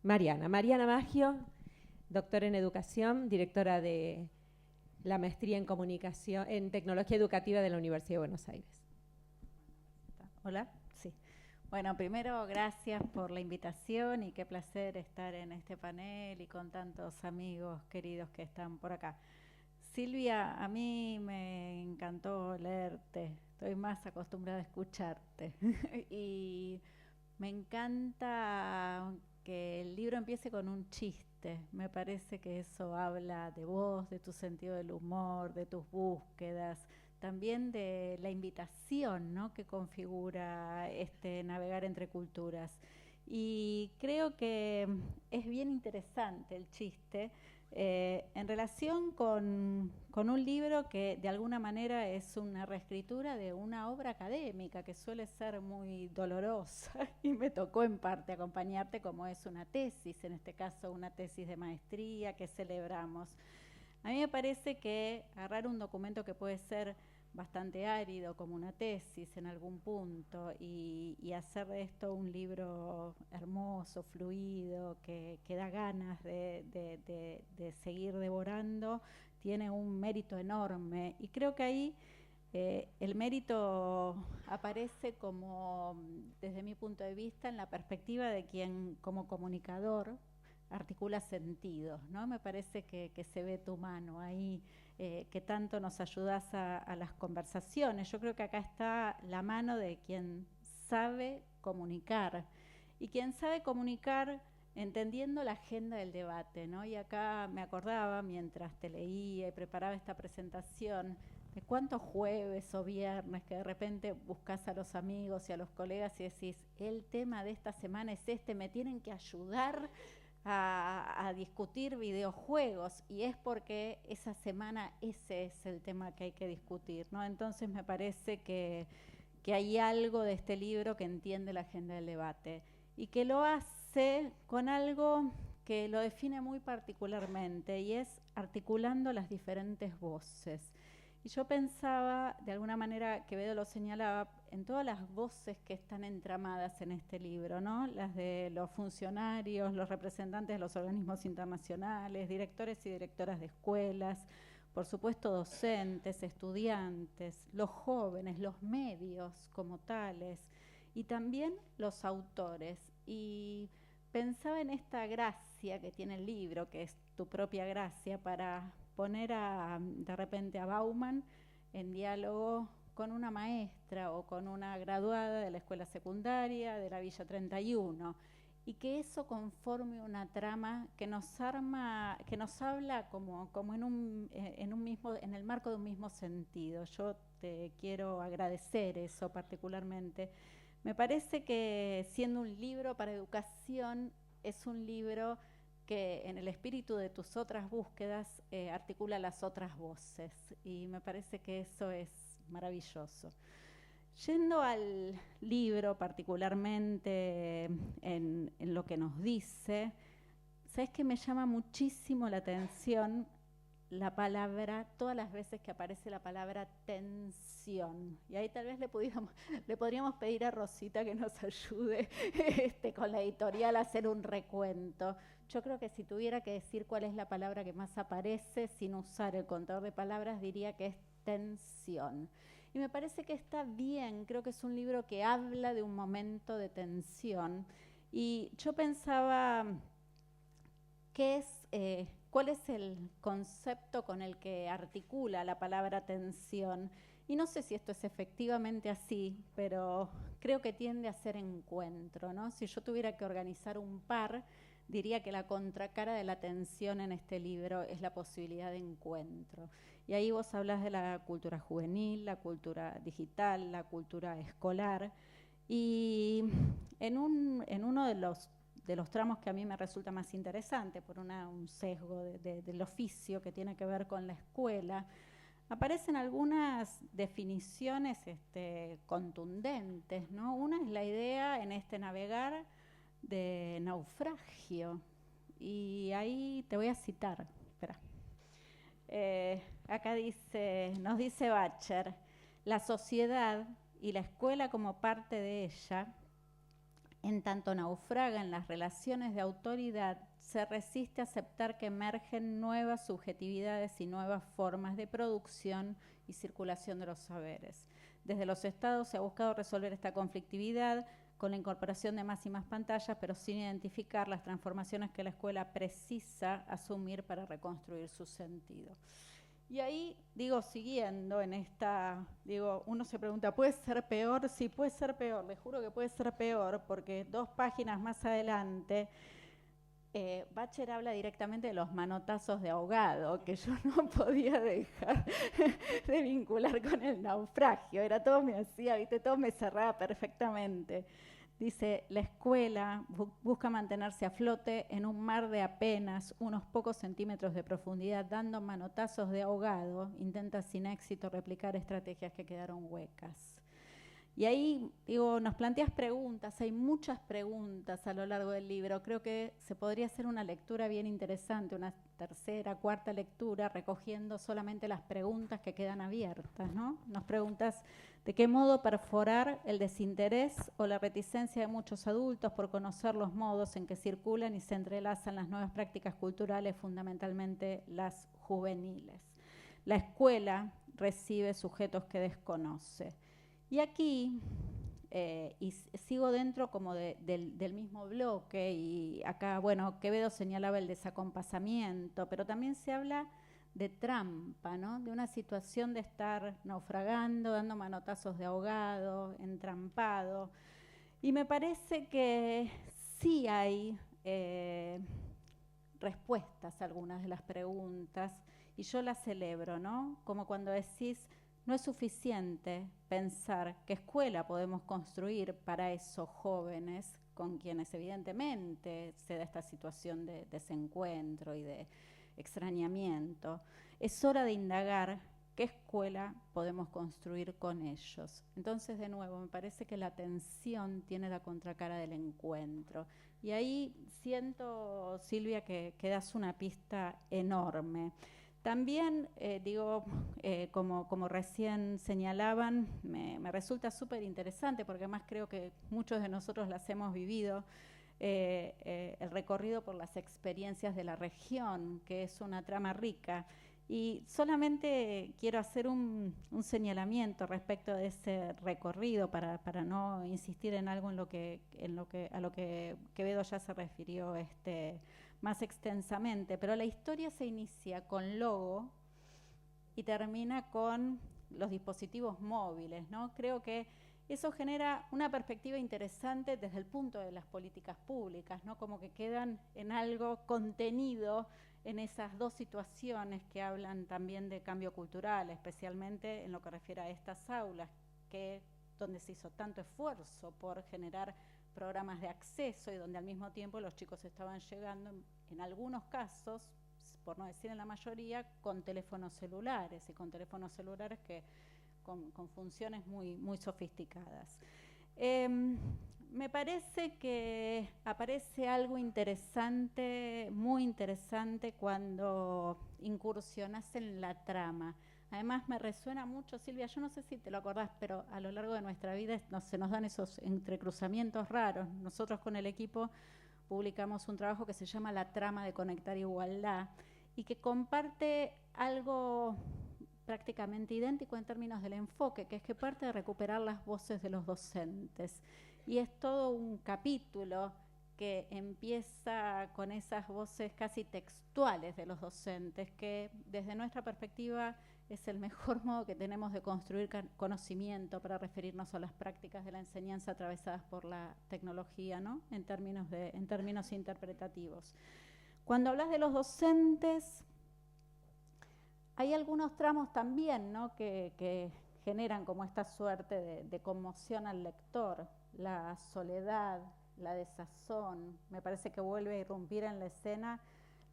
Mariana Maggio, doctora en educación, directora de la maestría en comunicación, en tecnología educativa de la Universidad de Buenos Aires. Hola, sí. Bueno, primero, gracias por la invitación y qué placer estar en este panel y con tantos amigos queridos que están por acá. Silvia, a mí me encantó leerte, estoy más acostumbrada a escucharte y me encanta que el libro empiece con un chiste. Me parece que eso habla de vos, de tu sentido del humor, de tus búsquedas, también de la invitación, ¿no?, que configura navegar entre culturas. Y creo que es bien interesante el chiste en relación con un libro que de alguna manera es una reescritura de una obra académica que suele ser muy dolorosa y me tocó en parte acompañarte como es una tesis, en este caso una tesis de maestría que celebramos. A mí me parece que agarrar un documento que puede ser bastante árido como una tesis en algún punto y hacer de esto un libro hermoso, fluido, que da ganas de seguir devorando, tiene un mérito enorme. Y creo que ahí el mérito aparece como, desde mi punto de vista, en la perspectiva de quien como comunicador articula sentidos, ¿no? Me parece que se ve tu mano ahí, que tanto nos ayudas a las conversaciones. Yo creo que acá está la mano de quien sabe comunicar y quien sabe comunicar entendiendo la agenda del debate, ¿no? Y acá me acordaba, mientras te leía y preparaba esta presentación, de cuántos jueves o viernes que de repente buscas a los amigos y a los colegas y decís, el tema de esta semana es este, me tienen que ayudar a discutir videojuegos, y es porque esa semana ese es el tema que hay que discutir, ¿no? Entonces me parece que hay algo de este libro que entiende la agenda del debate y que lo hace con algo que lo define muy particularmente, y es articulando las diferentes voces. Y yo pensaba, de alguna manera, Quevedo lo señalaba, en todas las voces que están entramadas en este libro, ¿no? Las de los funcionarios, los representantes de los organismos internacionales, directores y directoras de escuelas, por supuesto docentes, estudiantes, los jóvenes, los medios como tales, y también los autores. Y pensaba en esta gracia que tiene el libro, que es tu propia gracia, para poner de repente a Bauman en diálogo con una maestra o con una graduada de la escuela secundaria de la Villa 31, y que eso conforme una trama que nos arma, que nos habla como en el marco de un mismo sentido. Yo te quiero agradecer eso particularmente. Me parece que siendo un libro para educación, es un libro que en el espíritu de tus otras búsquedas articula las otras voces, y me parece que eso es maravilloso. Yendo al libro particularmente en lo que nos dice, ¿sabes qué me llama muchísimo la atención? La palabra, todas las veces que aparece la palabra tensión. Y ahí tal vez le podríamos pedir a Rosita que nos ayude con la editorial a hacer un recuento. Yo creo que si tuviera que decir cuál es la palabra que más aparece sin usar el contador de palabras, diría que es tensión. Y me parece que está bien, creo que es un libro que habla de un momento de tensión. Y yo pensaba, ¿cuál es el concepto con el que articula la palabra tensión? Y no sé si esto es efectivamente así, pero creo que tiende a ser encuentro, ¿no? Si yo tuviera que organizar un par, diría que la contracara de la tensión en este libro es la posibilidad de encuentro. Y ahí vos hablas de la cultura juvenil, la cultura digital, la cultura escolar. Y en uno de los tramos que a mí me resulta más interesante, por un sesgo del oficio que tiene que ver con la escuela, aparecen algunas definiciones contundentes, ¿no? Una es la idea en este navegar de naufragio, y ahí te voy a citar. Espera. Acá nos dice Bacher, la sociedad y la escuela como parte de ella, en tanto naufraga en las relaciones de autoridad, se resiste a aceptar que emergen nuevas subjetividades y nuevas formas de producción y circulación de los saberes. Desde los estados se ha buscado resolver esta conflictividad con la incorporación de más y más pantallas, pero sin identificar las transformaciones que la escuela precisa asumir para reconstruir su sentido. Y ahí, digo, siguiendo en esta, digo, uno se pregunta, ¿puede ser peor? Sí, puede ser peor, les juro que puede ser peor, porque 2 páginas más adelante, Bacher habla directamente de los manotazos de ahogado, que yo no podía dejar de vincular con el naufragio. Era todo me hacía, ¿viste? Todo me cerraba perfectamente. Dice, la escuela busca mantenerse a flote en un mar de apenas unos pocos centímetros de profundidad, dando manotazos de ahogado. Intenta sin éxito replicar estrategias que quedaron huecas. Y ahí, digo, nos planteas preguntas, hay muchas preguntas a lo largo del libro. Creo que se podría hacer una lectura bien interesante, una tercera, cuarta lectura, recogiendo solamente las preguntas que quedan abiertas, ¿no? Nos preguntas de qué modo perforar el desinterés o la reticencia de muchos adultos por conocer los modos en que circulan y se entrelazan las nuevas prácticas culturales, fundamentalmente las juveniles. La escuela recibe sujetos que desconoce. Y aquí, y sigo dentro como del mismo bloque, y acá, bueno, Quevedo señalaba el desacompasamiento, pero también se habla de trampa, ¿no? De una situación de estar naufragando, dando manotazos de ahogado, entrampado. Y me parece que sí hay respuestas a algunas de las preguntas, y yo las celebro, ¿no? Como cuando decís, no es suficiente pensar qué escuela podemos construir para esos jóvenes con quienes evidentemente se da esta situación de desencuentro y de extrañamiento. Es hora de indagar qué escuela podemos construir con ellos. Entonces, de nuevo, me parece que la tensión tiene la contracara del encuentro. Y ahí siento, Silvia, que das una pista enorme. También, como recién señalaban, me resulta súper interesante, porque además creo que muchos de nosotros las hemos vivido, el recorrido por las experiencias de la región, que es una trama rica. Y solamente quiero hacer un señalamiento respecto de ese recorrido para no insistir en algo a lo que Quevedo ya se refirió más extensamente, pero la historia se inicia con Logo y termina con los dispositivos móviles, ¿no? Creo que eso genera una perspectiva interesante desde el punto de las políticas públicas, ¿no? Como que quedan en algo contenido en esas 2 situaciones que hablan también de cambio cultural, especialmente en lo que refiere a estas aulas, donde se hizo tanto esfuerzo por generar programas de acceso y donde al mismo tiempo los chicos estaban llegando, en algunos casos, por no decir en la mayoría, con teléfonos celulares, y con teléfonos celulares con funciones muy, muy sofisticadas. Me parece que aparece algo interesante, muy interesante, cuando incursionas en la trama. Además me resuena mucho, Silvia, yo no sé si te lo acordás, pero a lo largo de nuestra vida se nos dan esos entrecruzamientos raros. Nosotros con el equipo publicamos un trabajo que se llama La trama de conectar igualdad, y que comparte algo prácticamente idéntico en términos del enfoque, que es que parte de recuperar las voces de los docentes. Y es todo un capítulo que empieza con esas voces casi textuales de los docentes, que desde nuestra perspectiva es el mejor modo que tenemos de construir conocimiento para referirnos a las prácticas de la enseñanza atravesadas por la tecnología, ¿no? En términos interpretativos. Cuando hablas de los docentes, hay algunos tramos también, ¿no? que generan como esta suerte de conmoción al lector, la soledad, la desazón. Me parece que vuelve a irrumpir en la escena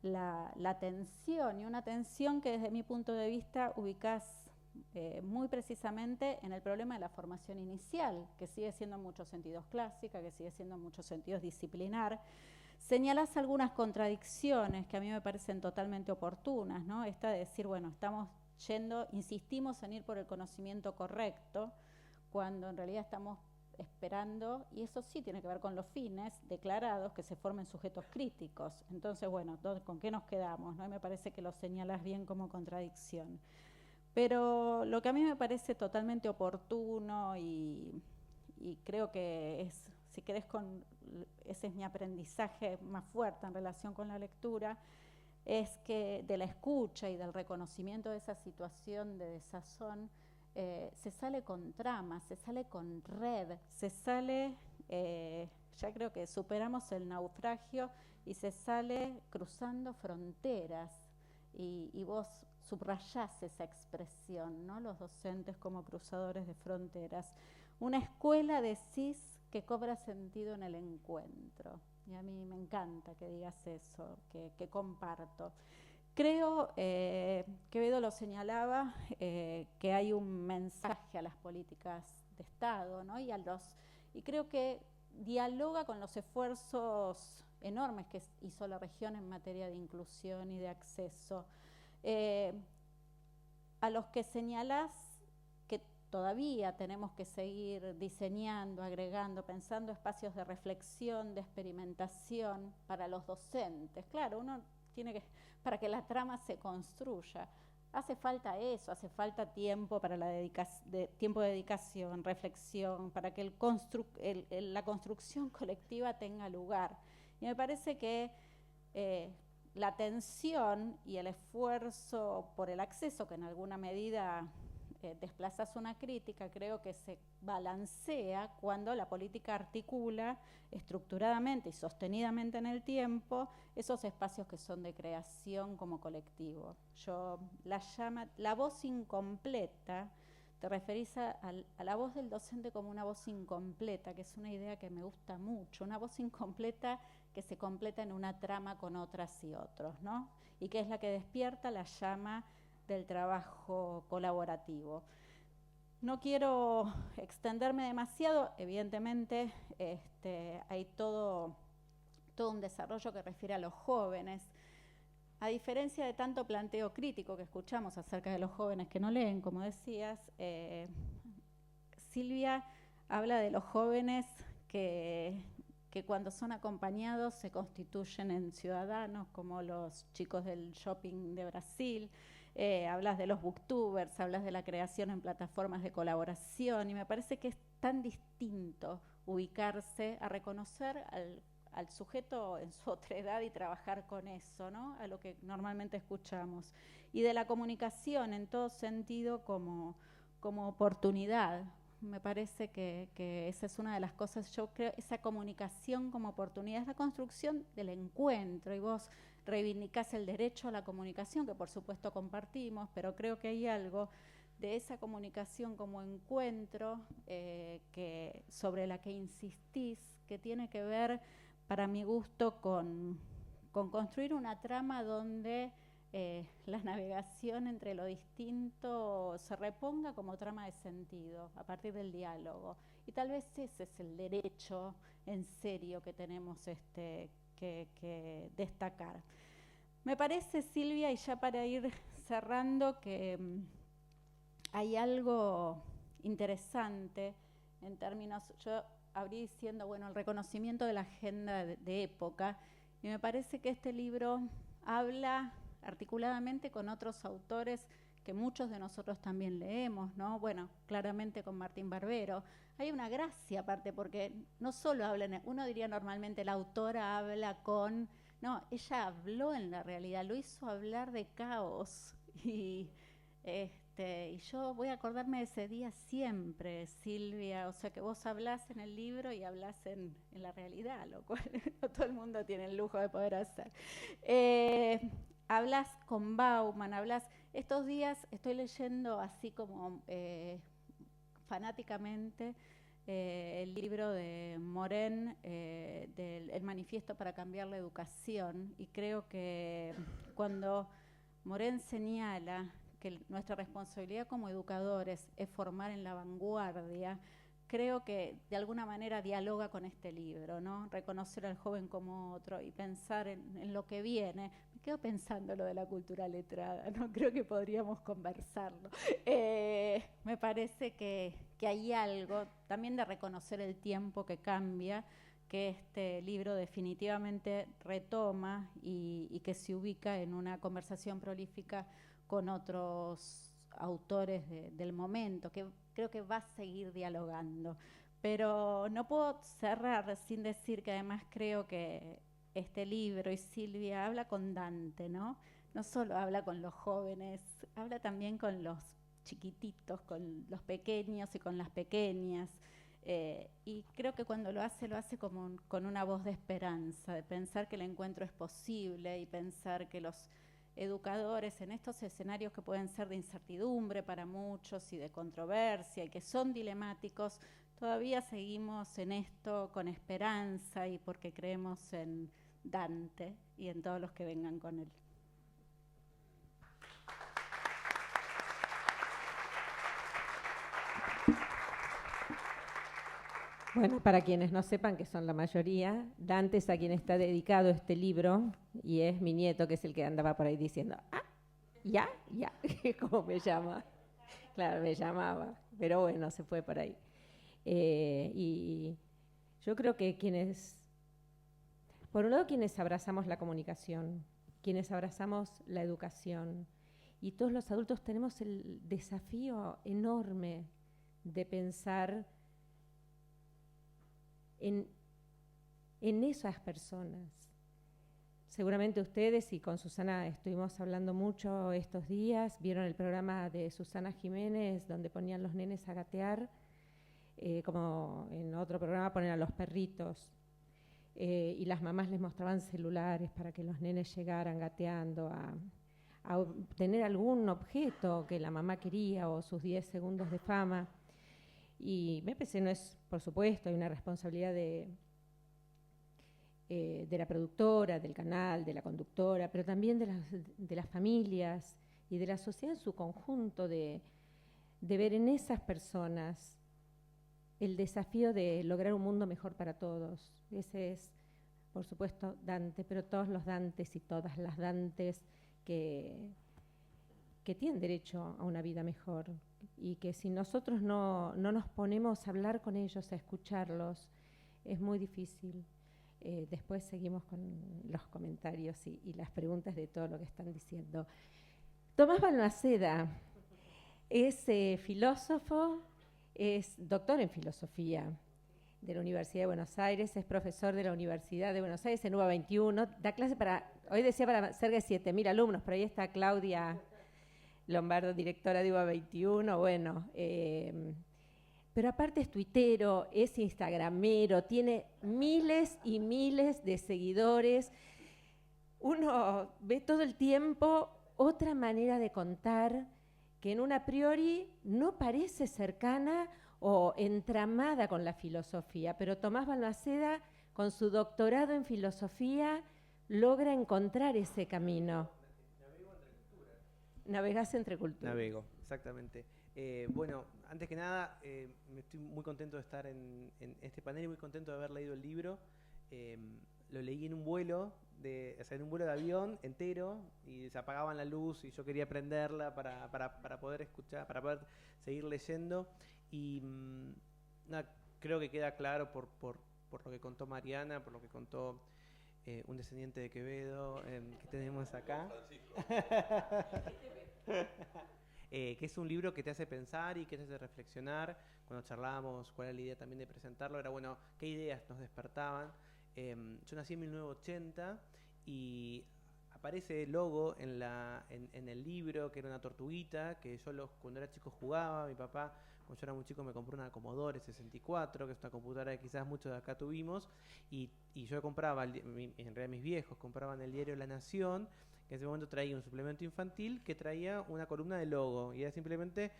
la tensión, y una tensión que desde mi punto de vista ubicás muy precisamente en el problema de la formación inicial, que sigue siendo en muchos sentidos clásica, que sigue siendo en muchos sentidos disciplinar. Señalás algunas contradicciones que a mí me parecen totalmente oportunas, ¿no? Esta de decir, bueno, insistimos en ir por el conocimiento correcto, cuando en realidad estamos esperando, y eso sí tiene que ver con los fines declarados, que se formen sujetos críticos. Entonces, bueno, ¿con qué nos quedamos, no? Y me parece que lo señalas bien como contradicción. Pero lo que a mí me parece totalmente oportuno, y creo que es, si querés, ese es mi aprendizaje más fuerte en relación con la lectura, es que de la escucha y del reconocimiento de esa situación de desazón, se sale con trama, se sale con red, se sale, ya creo que superamos el naufragio y se sale cruzando fronteras. Y vos subrayás esa expresión, ¿no? Los docentes como cruzadores de fronteras. Una escuela, decís, que cobra sentido en el encuentro. Y a mí me encanta que digas eso, que comparto. Creo, Quevedo lo señalaba, que hay un mensaje a las políticas de Estado, ¿no? Y creo que dialoga con los esfuerzos enormes que hizo la región en materia de inclusión y de acceso. A los que señalás que todavía tenemos que seguir diseñando, agregando, pensando espacios de reflexión, de experimentación para los docentes. Claro, uno tiene que, para que la trama se construya, hace falta eso, hace falta tiempo para tiempo de dedicación, reflexión, para que la construcción colectiva tenga lugar. Y me parece que la atención y el esfuerzo por el acceso, que en alguna medida desplazas una crítica, creo que se balancea cuando la política articula estructuradamente y sostenidamente en el tiempo esos espacios que son de creación como colectivo. Yo la voz incompleta, te referís a la voz del docente como una voz incompleta, que es una idea que me gusta mucho, una voz incompleta que se completa en una trama con otras y otros, ¿no? Y que es la que despierta la llama del trabajo colaborativo. No quiero extenderme demasiado, evidentemente hay todo un desarrollo que refiere a los jóvenes. A diferencia de tanto planteo crítico que escuchamos acerca de los jóvenes que no leen, como decías, Silvia habla de los jóvenes que cuando son acompañados se constituyen en ciudadanos, como los chicos del shopping de Brasil. Hablas de los booktubers, hablas de la creación en plataformas de colaboración, y me parece que es tan distinto ubicarse a reconocer al sujeto en su otredad y trabajar con eso, ¿no? A lo que normalmente escuchamos. Y de la comunicación en todo sentido como oportunidad. Me parece que esa es una de las cosas, yo creo, esa comunicación como oportunidad, es la construcción del encuentro, y vos reivindicás el derecho a la comunicación, que por supuesto compartimos, pero creo que hay algo de esa comunicación como encuentro sobre la que insistís, que tiene que ver, para mi gusto, con construir una trama donde la navegación entre lo distinto se reponga como trama de sentido a partir del diálogo. Y tal vez ese es el derecho en serio que tenemos que destacar. Me parece, Silvia, y ya para ir cerrando, que hay algo interesante en términos, yo abrí diciendo, bueno, el reconocimiento de la agenda de época, y me parece que este libro habla articuladamente con otros autores que muchos de nosotros también leemos, ¿no? Bueno, claramente con Martín Barbero. Hay una gracia aparte, porque no solo hablan, uno diría normalmente la autora habla con, no, ella habló en la realidad, lo hizo hablar de caos, y yo voy a acordarme de ese día siempre, Silvia, o sea que vos hablás en el libro y hablás en la realidad, lo cual no todo el mundo tiene el lujo de poder hacer. Hablas con Bauman, estos días estoy leyendo así como fanáticamente el libro de Morén, El Manifiesto para Cambiar la Educación, y creo que cuando Morén señala que nuestra responsabilidad como educadores es formar en la vanguardia, creo que de alguna manera dialoga con este libro, ¿no? Reconocer al joven como otro y pensar en lo que viene. Me quedo pensando lo de la cultura letrada, ¿no? Creo que podríamos conversarlo. Me parece que hay algo también de reconocer el tiempo que cambia, que este libro definitivamente retoma y que se ubica en una conversación prolífica con otros autores del momento, que creo que va a seguir dialogando. Pero no puedo cerrar sin decir que además creo que este libro, y Silvia habla con Dante, ¿no? No solo habla con los jóvenes, habla también con los chiquititos, con los pequeños y con las pequeñas. Y creo que cuando lo hace como con una voz de esperanza, de pensar que el encuentro es posible y pensar que los educadores en estos escenarios que pueden ser de incertidumbre para muchos y de controversia y que son dilemáticos, todavía seguimos en esto con esperanza y porque creemos en Dante y en todos los que vengan con él. Bueno, para quienes no sepan, que son la mayoría, Dante es a quien está dedicado este libro y es mi nieto, que es el que andaba por ahí diciendo, ya, ¿cómo me llama? Claro, me llamaba, pero bueno, se fue por ahí. Y yo creo que por un lado, quienes abrazamos la comunicación, quienes abrazamos la educación, y todos los adultos tenemos el desafío enorme de pensar en esas personas. Seguramente ustedes, y con Susana estuvimos hablando mucho estos días, vieron el programa de Susana Jiménez donde ponían los nenes a gatear, como en otro programa ponen a los perritos, y las mamás les mostraban celulares para que los nenes llegaran gateando a obtener algún objeto que la mamá quería o sus 10 segundos de fama. Y me parece, no es, por supuesto, hay una responsabilidad de la productora, del canal, de la conductora, pero también de las familias y de la sociedad en su conjunto, de ver en esas personas el desafío de lograr un mundo mejor para todos. Ese es, por supuesto, Dante, pero todos los Dantes y todas las Dantes que tienen derecho a una vida mejor, y que si nosotros no nos ponemos a hablar con ellos, a escucharlos, es muy difícil. Después seguimos con los comentarios y las preguntas de todo lo que están diciendo. Tomás Balmaceda es filósofo, es doctor en filosofía de la Universidad de Buenos Aires, es profesor de la Universidad de Buenos Aires en UBA 21, da clase hoy decía para cerca de 7.000 alumnos, pero ahí está Claudia Lombardo, directora de UBA 21, bueno, pero aparte es tuitero, es instagramero, tiene miles y miles de seguidores. Uno ve todo el tiempo otra manera de contar que en una a priori no parece cercana o entramada con la filosofía, pero Tomás Balmaceda, con su doctorado en filosofía, logra encontrar ese camino. Navegás entre culturas. Navego, exactamente. Bueno, antes que nada, me estoy muy contento de estar en este panel y muy contento de haber leído el libro. Lo leí en un vuelo, en un vuelo de avión entero, y se apagaban la luz y yo quería prenderla para poder escuchar, para poder seguir leyendo. Y nada, creo que queda claro por lo que contó Mariana, por lo que contó un descendiente de Quevedo que tenemos acá. Que es un libro que te hace pensar y que te hace reflexionar. Cuando charlábamos cuál era la idea también de presentarlo, era bueno, qué ideas nos despertaban. Yo nací en 1980 y aparece el logo en el libro, que era una tortuguita, que yo cuando era chico jugaba. Mi papá, cuando yo era muy chico, me compró una Commodore 64, que es una computadora que quizás muchos de acá tuvimos, y yo compraba, en realidad mis viejos compraban el diario La Nación, que en ese momento traía un suplemento infantil que traía una columna de logo, y era simplemente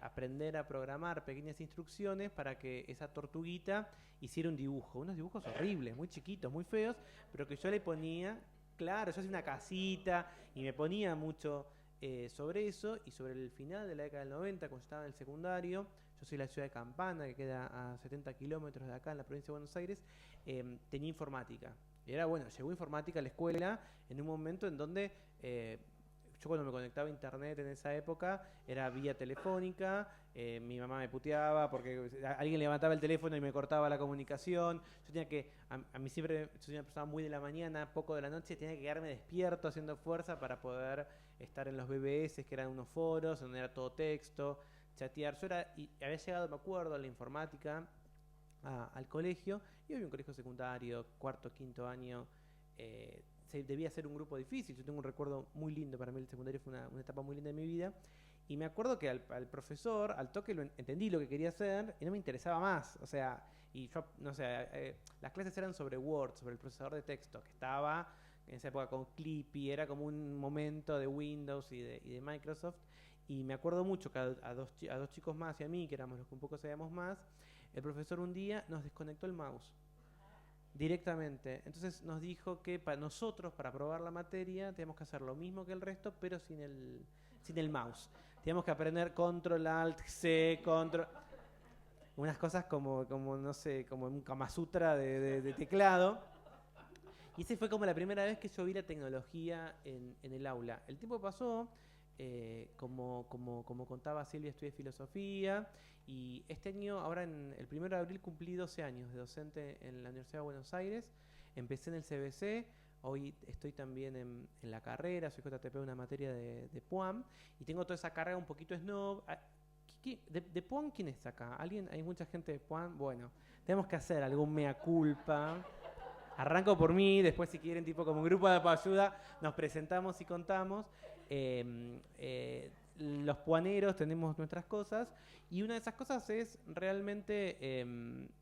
aprender a programar pequeñas instrucciones para que esa tortuguita hiciera un dibujo, unos dibujos horribles, muy chiquitos, muy feos, pero que yo le ponía, claro, yo hacía una casita y me ponía mucho sobre eso. Y sobre el final de la década del 90, cuando estaba en el secundario, yo soy de la ciudad de Campana, que queda a 70 kilómetros de acá, en la provincia de Buenos Aires, tenía informática. Y era bueno, llegó informática a la escuela en un momento en donde yo cuando me conectaba a internet en esa época era vía telefónica, mi mamá me puteaba porque alguien levantaba el teléfono y me cortaba la comunicación. Yo tenía que, a mí siempre, yo soy una persona muy de la mañana, poco de la noche, tenía que quedarme despierto haciendo fuerza para poder estar en los BBS, que eran unos foros donde era todo texto, chatear. Y había llegado, me acuerdo, a la informática al colegio, y había un colegio secundario, cuarto, quinto año, debía ser un grupo difícil. Yo tengo un recuerdo muy lindo, para mí el secundario fue una etapa muy linda de mi vida. Y me acuerdo que al profesor, al toque, entendí lo que quería hacer y no me interesaba más. O sea, y yo, no sé, las clases eran sobre Word, sobre el procesador de texto, que estaba en esa época con Clippy, era como un momento de Windows y de Microsoft. Y me acuerdo mucho que a dos chicos más y a mí, que éramos los que un poco sabíamos más, el profesor un día nos desconectó el mouse directamente. Entonces nos dijo que para nosotros, para probar la materia, teníamos que hacer lo mismo que el resto, pero sin el mouse. Teníamos que aprender Control Alt C, Control... Unas cosas como no sé, como un Kama Sutra de teclado. Y esa fue como la primera vez que yo vi la tecnología en el aula. El tiempo pasó, como contaba Silvia, estudié filosofía y este año, ahora en el 1 de abril, cumplí 12 años de docente en la Universidad de Buenos Aires. Empecé en el CBC, hoy estoy también en la carrera, soy JTP de una materia de PUAM y tengo toda esa carga un poquito snob. ¿De PUAM quién es acá? ¿Alguien? ¿Hay mucha gente de PUAM? Bueno, tenemos que hacer algún mea culpa. Arranco por mí, después si quieren, tipo como un grupo de ayuda, nos presentamos y contamos. Los puaneros tenemos nuestras cosas y una de esas cosas es realmente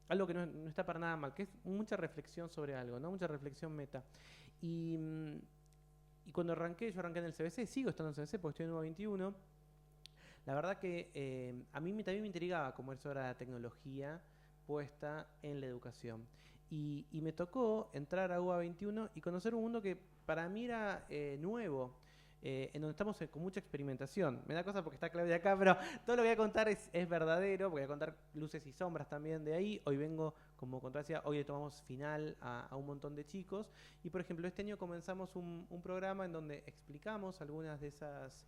algo que no está para nada mal, que es mucha reflexión sobre algo, ¿no? Mucha reflexión meta. Y cuando yo arranqué en el CBC, sigo estando en el CBC porque estoy en UBA 21. La verdad que a mí también me intrigaba cómo eso era la tecnología puesta en la educación. Y me tocó entrar a UBA 21 y conocer un mundo que para mí era nuevo, en donde estamos con mucha experimentación. Me da cosa porque está Claudia acá, pero todo lo que voy a contar es verdadero, voy a contar luces y sombras también de ahí. Hoy vengo, como contracia, hoy le tomamos final a un montón de chicos. Y por ejemplo, este año comenzamos un programa en donde explicamos algunas de esas...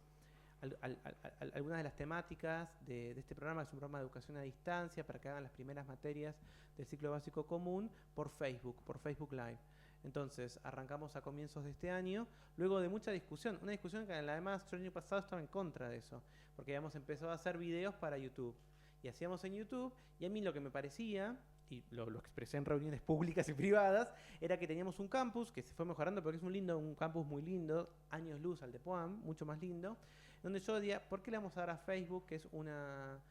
algunas de las temáticas de este programa, que es un programa de educación a distancia para que hagan las primeras materias del ciclo básico común por Facebook Live. Entonces, arrancamos a comienzos de este año, luego de mucha discusión, una discusión que además yo el año pasado estaba en contra de eso, porque habíamos empezado a hacer videos para YouTube, y hacíamos en YouTube, y a mí lo que me parecía, y lo expresé en reuniones públicas y privadas, era que teníamos un campus que se fue mejorando, porque es un campus muy lindo, años luz al de PUAM, mucho más lindo, donde yo decía, ¿por qué le vamos a dar a Facebook, que es una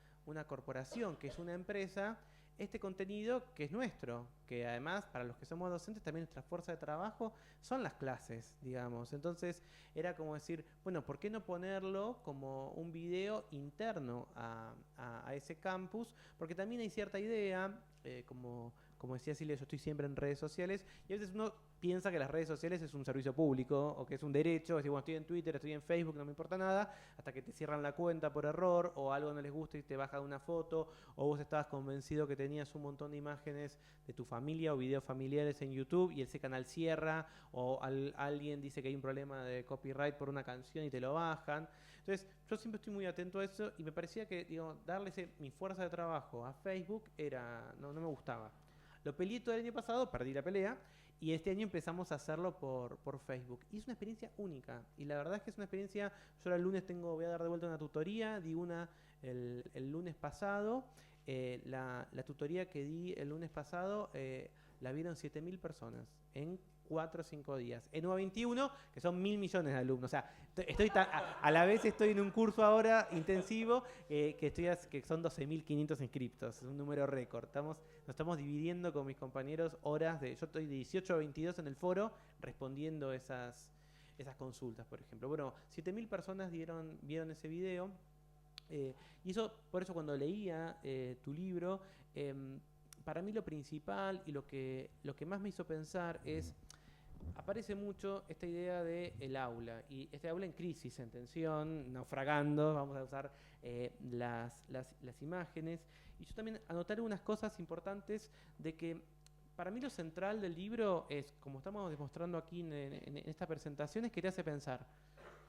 corporación, que es una empresa, este contenido que es nuestro? Que además, para los que somos docentes, también nuestra fuerza de trabajo son las clases, digamos. Entonces, era como decir, bueno, ¿por qué no ponerlo como un video interno a ese campus? Porque también hay cierta idea, como decía Silvia, yo estoy siempre en redes sociales, y a veces uno piensa que las redes sociales es un servicio público o que es un derecho, es decir, bueno, estoy en Twitter, estoy en Facebook, no me importa nada, hasta que te cierran la cuenta por error o algo no les gusta y te bajan una foto, o vos estabas convencido que tenías un montón de imágenes de tu familia o videos familiares en YouTube y ese canal cierra, o alguien dice que hay un problema de copyright por una canción y te lo bajan. Entonces, yo siempre estoy muy atento a eso y me parecía que, digo, darle mi fuerza de trabajo a Facebook no me gustaba. Lo peleé todo el año pasado, perdí la pelea, y este año empezamos a hacerlo por Facebook. Y es una experiencia única. Y la verdad es que es una experiencia... Yo el lunes voy a dar de vuelta una tutoría. Di una el lunes pasado. La tutoría que di el lunes pasado la vieron 7.000 personas en 4 o 5 días. En UBA 21, que son 1.000 millones de alumnos. O sea, a la vez estoy en un curso ahora intensivo que son 12.500 inscriptos. Es un número récord. Nos estamos dividiendo con mis compañeros horas yo estoy de 18 a 22 en el foro respondiendo esas consultas, por ejemplo. Bueno, 7.000 personas vieron ese video. Y eso, por eso cuando leía tu libro, para mí lo principal y lo que más me hizo pensar es, aparece mucho esta idea del aula, y este aula en crisis, en tensión, naufragando, vamos a usar las imágenes, y yo también anoté algunas cosas importantes de que para mí lo central del libro es, como estamos demostrando aquí en esta presentación, es que te hace pensar.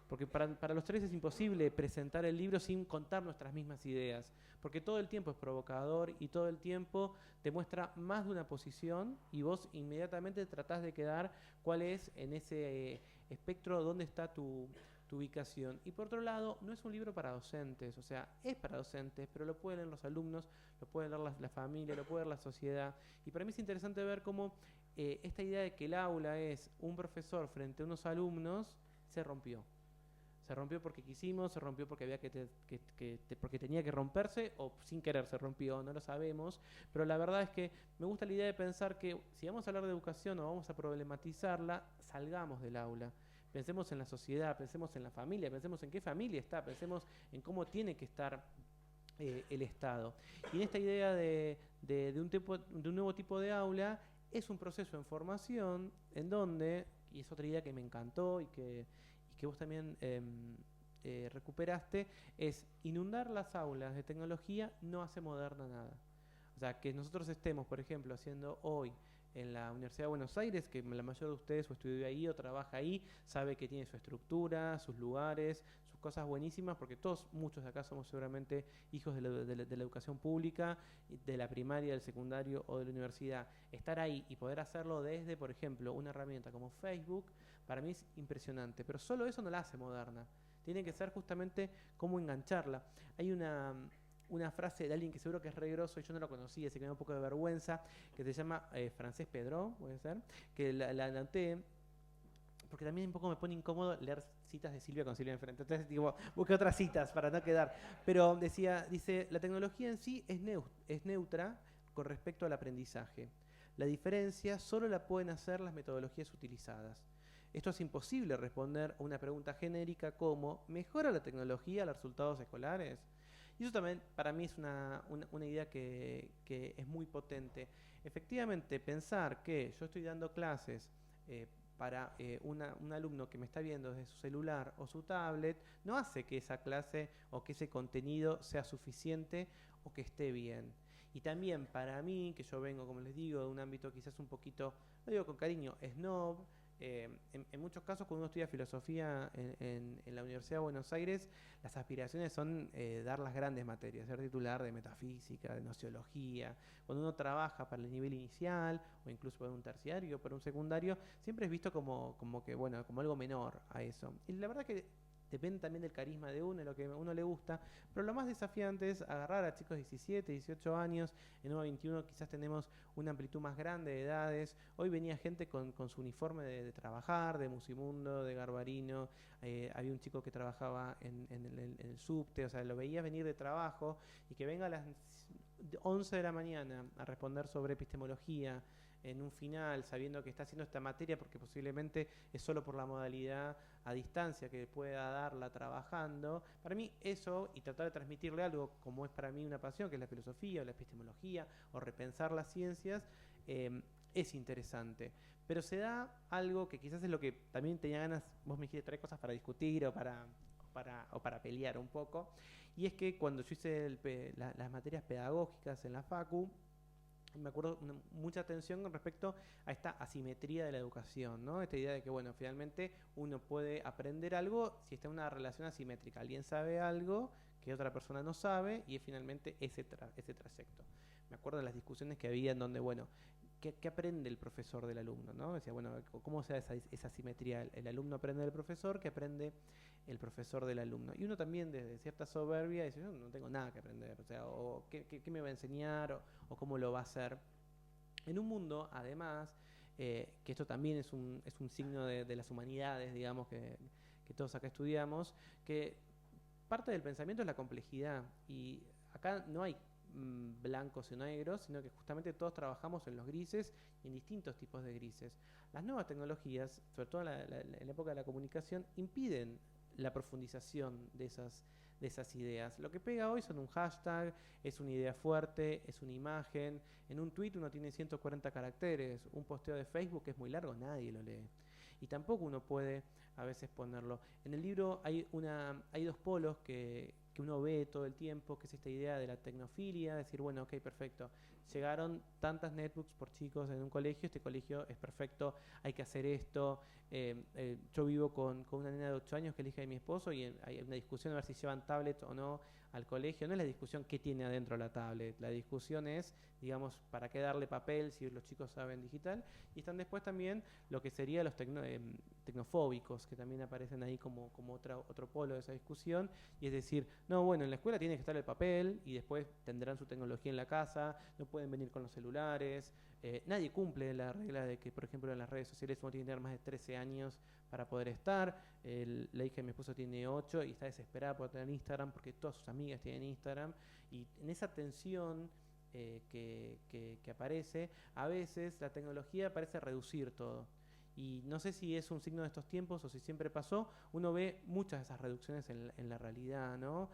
Porque para los tres es imposible presentar el libro sin contar nuestras mismas ideas, porque todo el tiempo es provocador y todo el tiempo te muestra más de una posición y vos inmediatamente tratás de quedar cuál es en ese espectro, dónde está tu ubicación. Y por otro lado, no es un libro para docentes, o sea, es para docentes, pero lo pueden leer los alumnos, lo pueden leer la familia, lo puede leer la sociedad. Y para mí es interesante ver cómo esta idea de que el aula es un profesor frente a unos alumnos se rompió. Se rompió porque quisimos, se rompió porque había porque tenía que romperse, o sin querer se rompió, no lo sabemos. Pero la verdad es que me gusta la idea de pensar que si vamos a hablar de educación o vamos a problematizarla, salgamos del aula. Pensemos en la sociedad, pensemos en la familia, pensemos en qué familia está, pensemos en cómo tiene que estar el Estado. Y en esta idea de un nuevo tipo de aula, es un proceso en formación en donde, y es otra idea que me encantó y que vos también recuperaste, es inundar las aulas de tecnología no hace moderna nada. O sea, que nosotros estemos, por ejemplo, haciendo hoy en la Universidad de Buenos Aires, que la mayoría de ustedes o estudió ahí o trabaja ahí, sabe que tiene su estructura, sus lugares, sus cosas buenísimas, porque muchos de acá somos seguramente hijos de la educación pública, de la primaria, del secundario o de la universidad. Estar ahí y poder hacerlo desde, por ejemplo, una herramienta como Facebook, para mí es impresionante, pero solo eso no la hace moderna. Tiene que ser justamente cómo engancharla. Hay una frase de alguien que seguro que es re grosso y yo no lo conocía, así que me da un poco de vergüenza, que se llama Francés Pedro, puede ser, que la anoté, porque también un poco me pone incómodo leer citas de Silvia con Silvia enfrente. Entonces digo, busqué otras citas para no quedar. Pero dice, la tecnología en sí es neutra con respecto al aprendizaje. La diferencia solo la pueden hacer las metodologías utilizadas. Esto es imposible responder a una pregunta genérica como ¿mejora la tecnología los resultados escolares? Y eso también para mí es una idea que es muy potente. Efectivamente, pensar que yo estoy dando clases para un alumno que me está viendo desde su celular o su tablet, no hace que esa clase o que ese contenido sea suficiente o que esté bien. Y también para mí, que yo vengo, como les digo, de un ámbito quizás un poquito, lo digo con cariño, snob, en muchos casos cuando uno estudia filosofía en la Universidad de Buenos Aires, las aspiraciones son dar las grandes materias, ser titular de metafísica, de nociología. Cuando uno trabaja para el nivel inicial o incluso para un terciario o para un secundario, siempre es visto como algo menor a eso. Y la verdad que depende también del carisma de uno, de lo que a uno le gusta, pero lo más desafiante es agarrar a chicos de 17, 18 años, en UBA 21 quizás tenemos una amplitud más grande de edades. Hoy venía gente con su uniforme de trabajar, de Musimundo, de Garbarino, había un chico que trabajaba en el subte, o sea, lo veía venir de trabajo y que venga a las 11 de la mañana a responder sobre epistemología, en un final, sabiendo que está haciendo esta materia porque posiblemente es solo por la modalidad a distancia que pueda darla trabajando. Para mí eso, y tratar de transmitirle algo como es para mí una pasión, que es la filosofía o la epistemología o repensar las ciencias, es interesante. Pero se da algo que quizás es lo que también tenía ganas, vos me dijiste traer cosas para discutir o para pelear un poco, y es que cuando yo hice las materias pedagógicas en la Facu, me acuerdo mucha atención con respecto a esta asimetría de la educación, ¿no? Esta idea de que, bueno, finalmente uno puede aprender algo si está en una relación asimétrica. Alguien sabe algo que otra persona no sabe y es finalmente ese trayecto. Me acuerdo de las discusiones que había en donde, bueno, ¿qué aprende el profesor del alumno, ¿no? Decía, bueno, ¿cómo se da esa asimetría? El alumno aprende del profesor, ¿qué aprende el profesor del alumno? Y uno también desde cierta soberbia dice, yo no tengo nada que aprender, o sea, o ¿qué me va a enseñar o cómo lo va a hacer? En un mundo, además, que esto también es un signo de las humanidades, digamos, que todos acá estudiamos, que parte del pensamiento es la complejidad, y acá no hay blancos y negros, sino que justamente todos trabajamos en los grises y en distintos tipos de grises. Las nuevas tecnologías, sobre todo en la época de la comunicación, impiden la profundización de esas ideas. Lo que pega hoy son un hashtag, es una idea fuerte, es una imagen. En un tweet uno tiene 140 caracteres, un posteo de Facebook es muy largo, nadie lo lee. Y tampoco uno puede a veces ponerlo. En el libro hay dos polos que uno ve todo el tiempo, que es esta idea de la tecnofilia, decir, bueno, ok, perfecto, llegaron tantas netbooks por chicos en un colegio, este colegio es perfecto, hay que hacer esto. Yo vivo con una nena de 8 años que es la hija de mi esposo y hay una discusión a ver si llevan tablet o no al colegio. No es la discusión qué tiene adentro la tablet, la discusión es, digamos, para qué darle papel si los chicos saben digital. Y están después también lo que sería tecnofóbicos, que también aparecen ahí como otro polo de esa discusión, y es decir, no, bueno, en la escuela tiene que estar el papel y después tendrán su tecnología en la casa, no pueden venir con los celulares, nadie cumple la regla de que, por ejemplo, en las redes sociales uno tiene que tener más de 13 años para poder estar. La hija de mi esposo tiene 8 y está desesperada por tener Instagram porque todas sus amigas tienen Instagram, y en esa tensión que aparece, a veces la tecnología parece reducir todo. Y no sé si es un signo de estos tiempos o si siempre pasó, uno ve muchas de esas reducciones en la realidad, ¿no?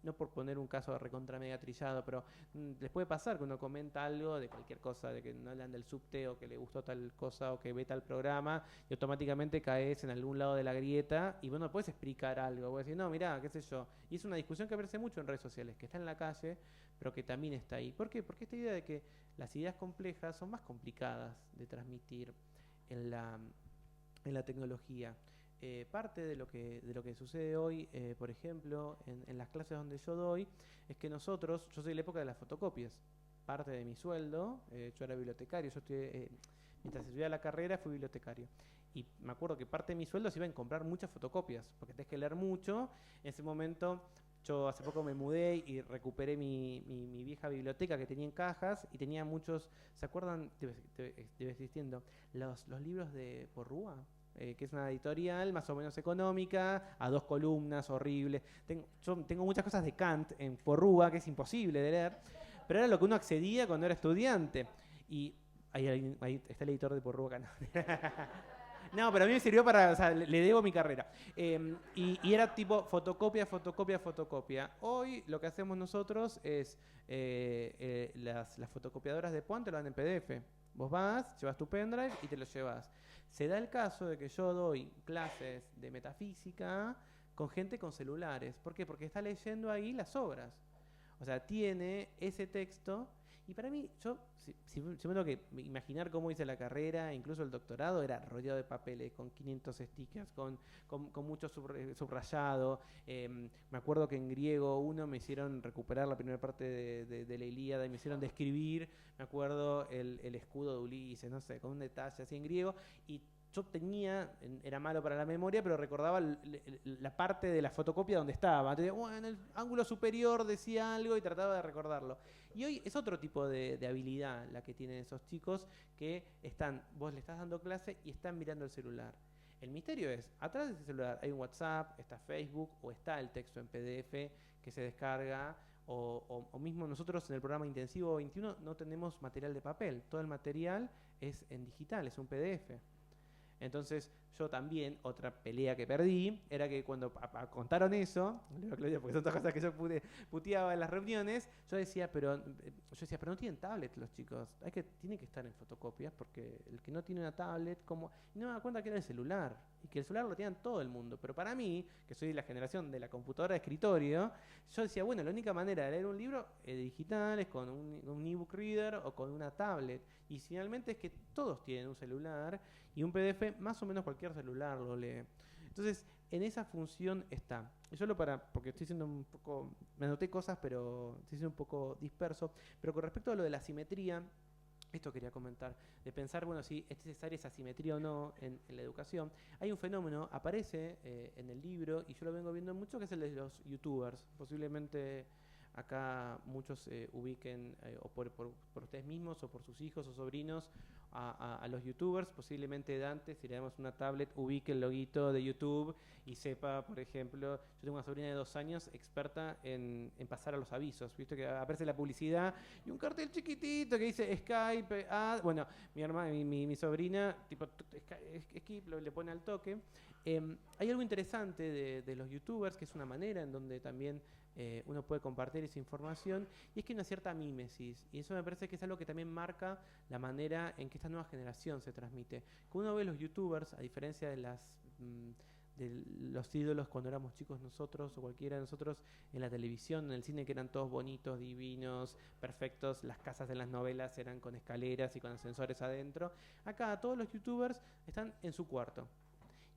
No por poner un caso de recontra mega trillado, pero les puede pasar que uno comenta algo de cualquier cosa, de que no hablan del subte o que le gustó tal cosa o que ve tal programa y automáticamente caes en algún lado de la grieta y vos no puedes explicar algo, vos decís, no, mirá, qué sé yo. Y es una discusión que aparece mucho en redes sociales, que está en la calle, pero que también está ahí. ¿Por qué? Porque esta idea de que las ideas complejas son más complicadas de transmitir en la tecnología. Parte de lo que sucede hoy, por ejemplo, en las clases donde yo doy, es que nosotros, yo soy de la época de las fotocopias. Parte de mi sueldo, yo era bibliotecario, mientras estudiaba la carrera fui bibliotecario. Y me acuerdo que parte de mi sueldo se iba a comprar muchas fotocopias, porque tenés que leer mucho. En ese momento, yo hace poco me mudé y recuperé mi vieja biblioteca que tenía en cajas y tenía muchos, ¿se acuerdan? Debe existiendo, los libros de Porrúa, que es una editorial más o menos económica, a 2 columnas, horrible. Yo tengo muchas cosas de Kant en Porrúa, que es imposible de leer, pero era lo que uno accedía cuando era estudiante. Y ahí está el editor de Porrúa acá. No, pero a mí me sirvió o sea, le debo mi carrera. Y era tipo fotocopia, fotocopia, fotocopia. Hoy lo que hacemos nosotros es, las fotocopiadoras de Puan te lo dan en PDF. Vos vas, llevas tu pendrive y te lo llevas. Se da el caso de que yo doy clases de metafísica con gente con celulares. ¿Por qué? Porque está leyendo ahí las obras. O sea, tiene ese texto. Y para mí, si me tengo que imaginar cómo hice la carrera, incluso el doctorado, era rodeado de papeles, con 500 stickers, con mucho subrayado. Me acuerdo que en griego 1 me hicieron recuperar la primera parte de la Ilíada y me hicieron describir, me acuerdo, el escudo de Ulises, no sé, con un detalle así en griego. Y yo era malo para la memoria, pero recordaba la parte de la fotocopia donde estaba. Entonces, en el ángulo superior decía algo y trataba de recordarlo. Y hoy es otro tipo de habilidad la que tienen esos chicos que vos le estás dando clase y están mirando el celular. El misterio es, atrás de ese celular hay un WhatsApp, está Facebook o está el texto en PDF que se descarga. O mismo nosotros en el programa Intensivo 21 no tenemos material de papel. Todo el material es en digital, es un PDF. Entonces, yo también, otra pelea que perdí, era que cuando contaron eso, le digo a Claudia, porque son todas cosas que yo puteaba en las reuniones, yo decía, pero no tienen tablet los chicos, tienen que estar en fotocopias, porque el que no tiene una tablet, y no me da cuenta que era el celular, y que el celular lo tenían todo el mundo, pero para mí, que soy de la generación de la computadora de escritorio, yo decía, bueno, la única manera de leer un libro digital es con un ebook reader o con una tablet, y finalmente es que todos tienen un celular, y un PDF, más o menos cualquier celular lo lee. Entonces, en esa función está. Y solo porque estoy siendo un poco, me anoté cosas, pero estoy siendo un poco disperso. Pero con respecto a lo de la simetría, esto quería comentar, de pensar, bueno, si es necesaria esa simetría o no en la educación. Hay un fenómeno, aparece en el libro, y yo lo vengo viendo mucho, que es el de los youtubers. Posiblemente acá muchos ubiquen, o por ustedes mismos, o por sus hijos o sobrinos, a los youtubers. Posiblemente Dante, si le damos una tablet, ubique el loguito de YouTube y sepa, por ejemplo, yo tengo una sobrina de 2 años experta en pasar a los avisos, viste que aparece la publicidad y un cartel chiquitito que dice Skype, bueno, mi sobrina tipo Skip le pone al toque. Hay algo interesante de los youtubers, que es una manera en donde también uno puede compartir esa información, y es que hay una cierta mímesis, y eso me parece que es algo que también marca la manera en que esta nueva generación se transmite. Cuando uno ve los youtubers, a diferencia de los ídolos cuando éramos chicos nosotros o cualquiera de nosotros en la televisión, en el cine, que eran todos bonitos, divinos, perfectos, las casas de las novelas eran con escaleras y con ascensores adentro, acá todos los youtubers están en su cuarto.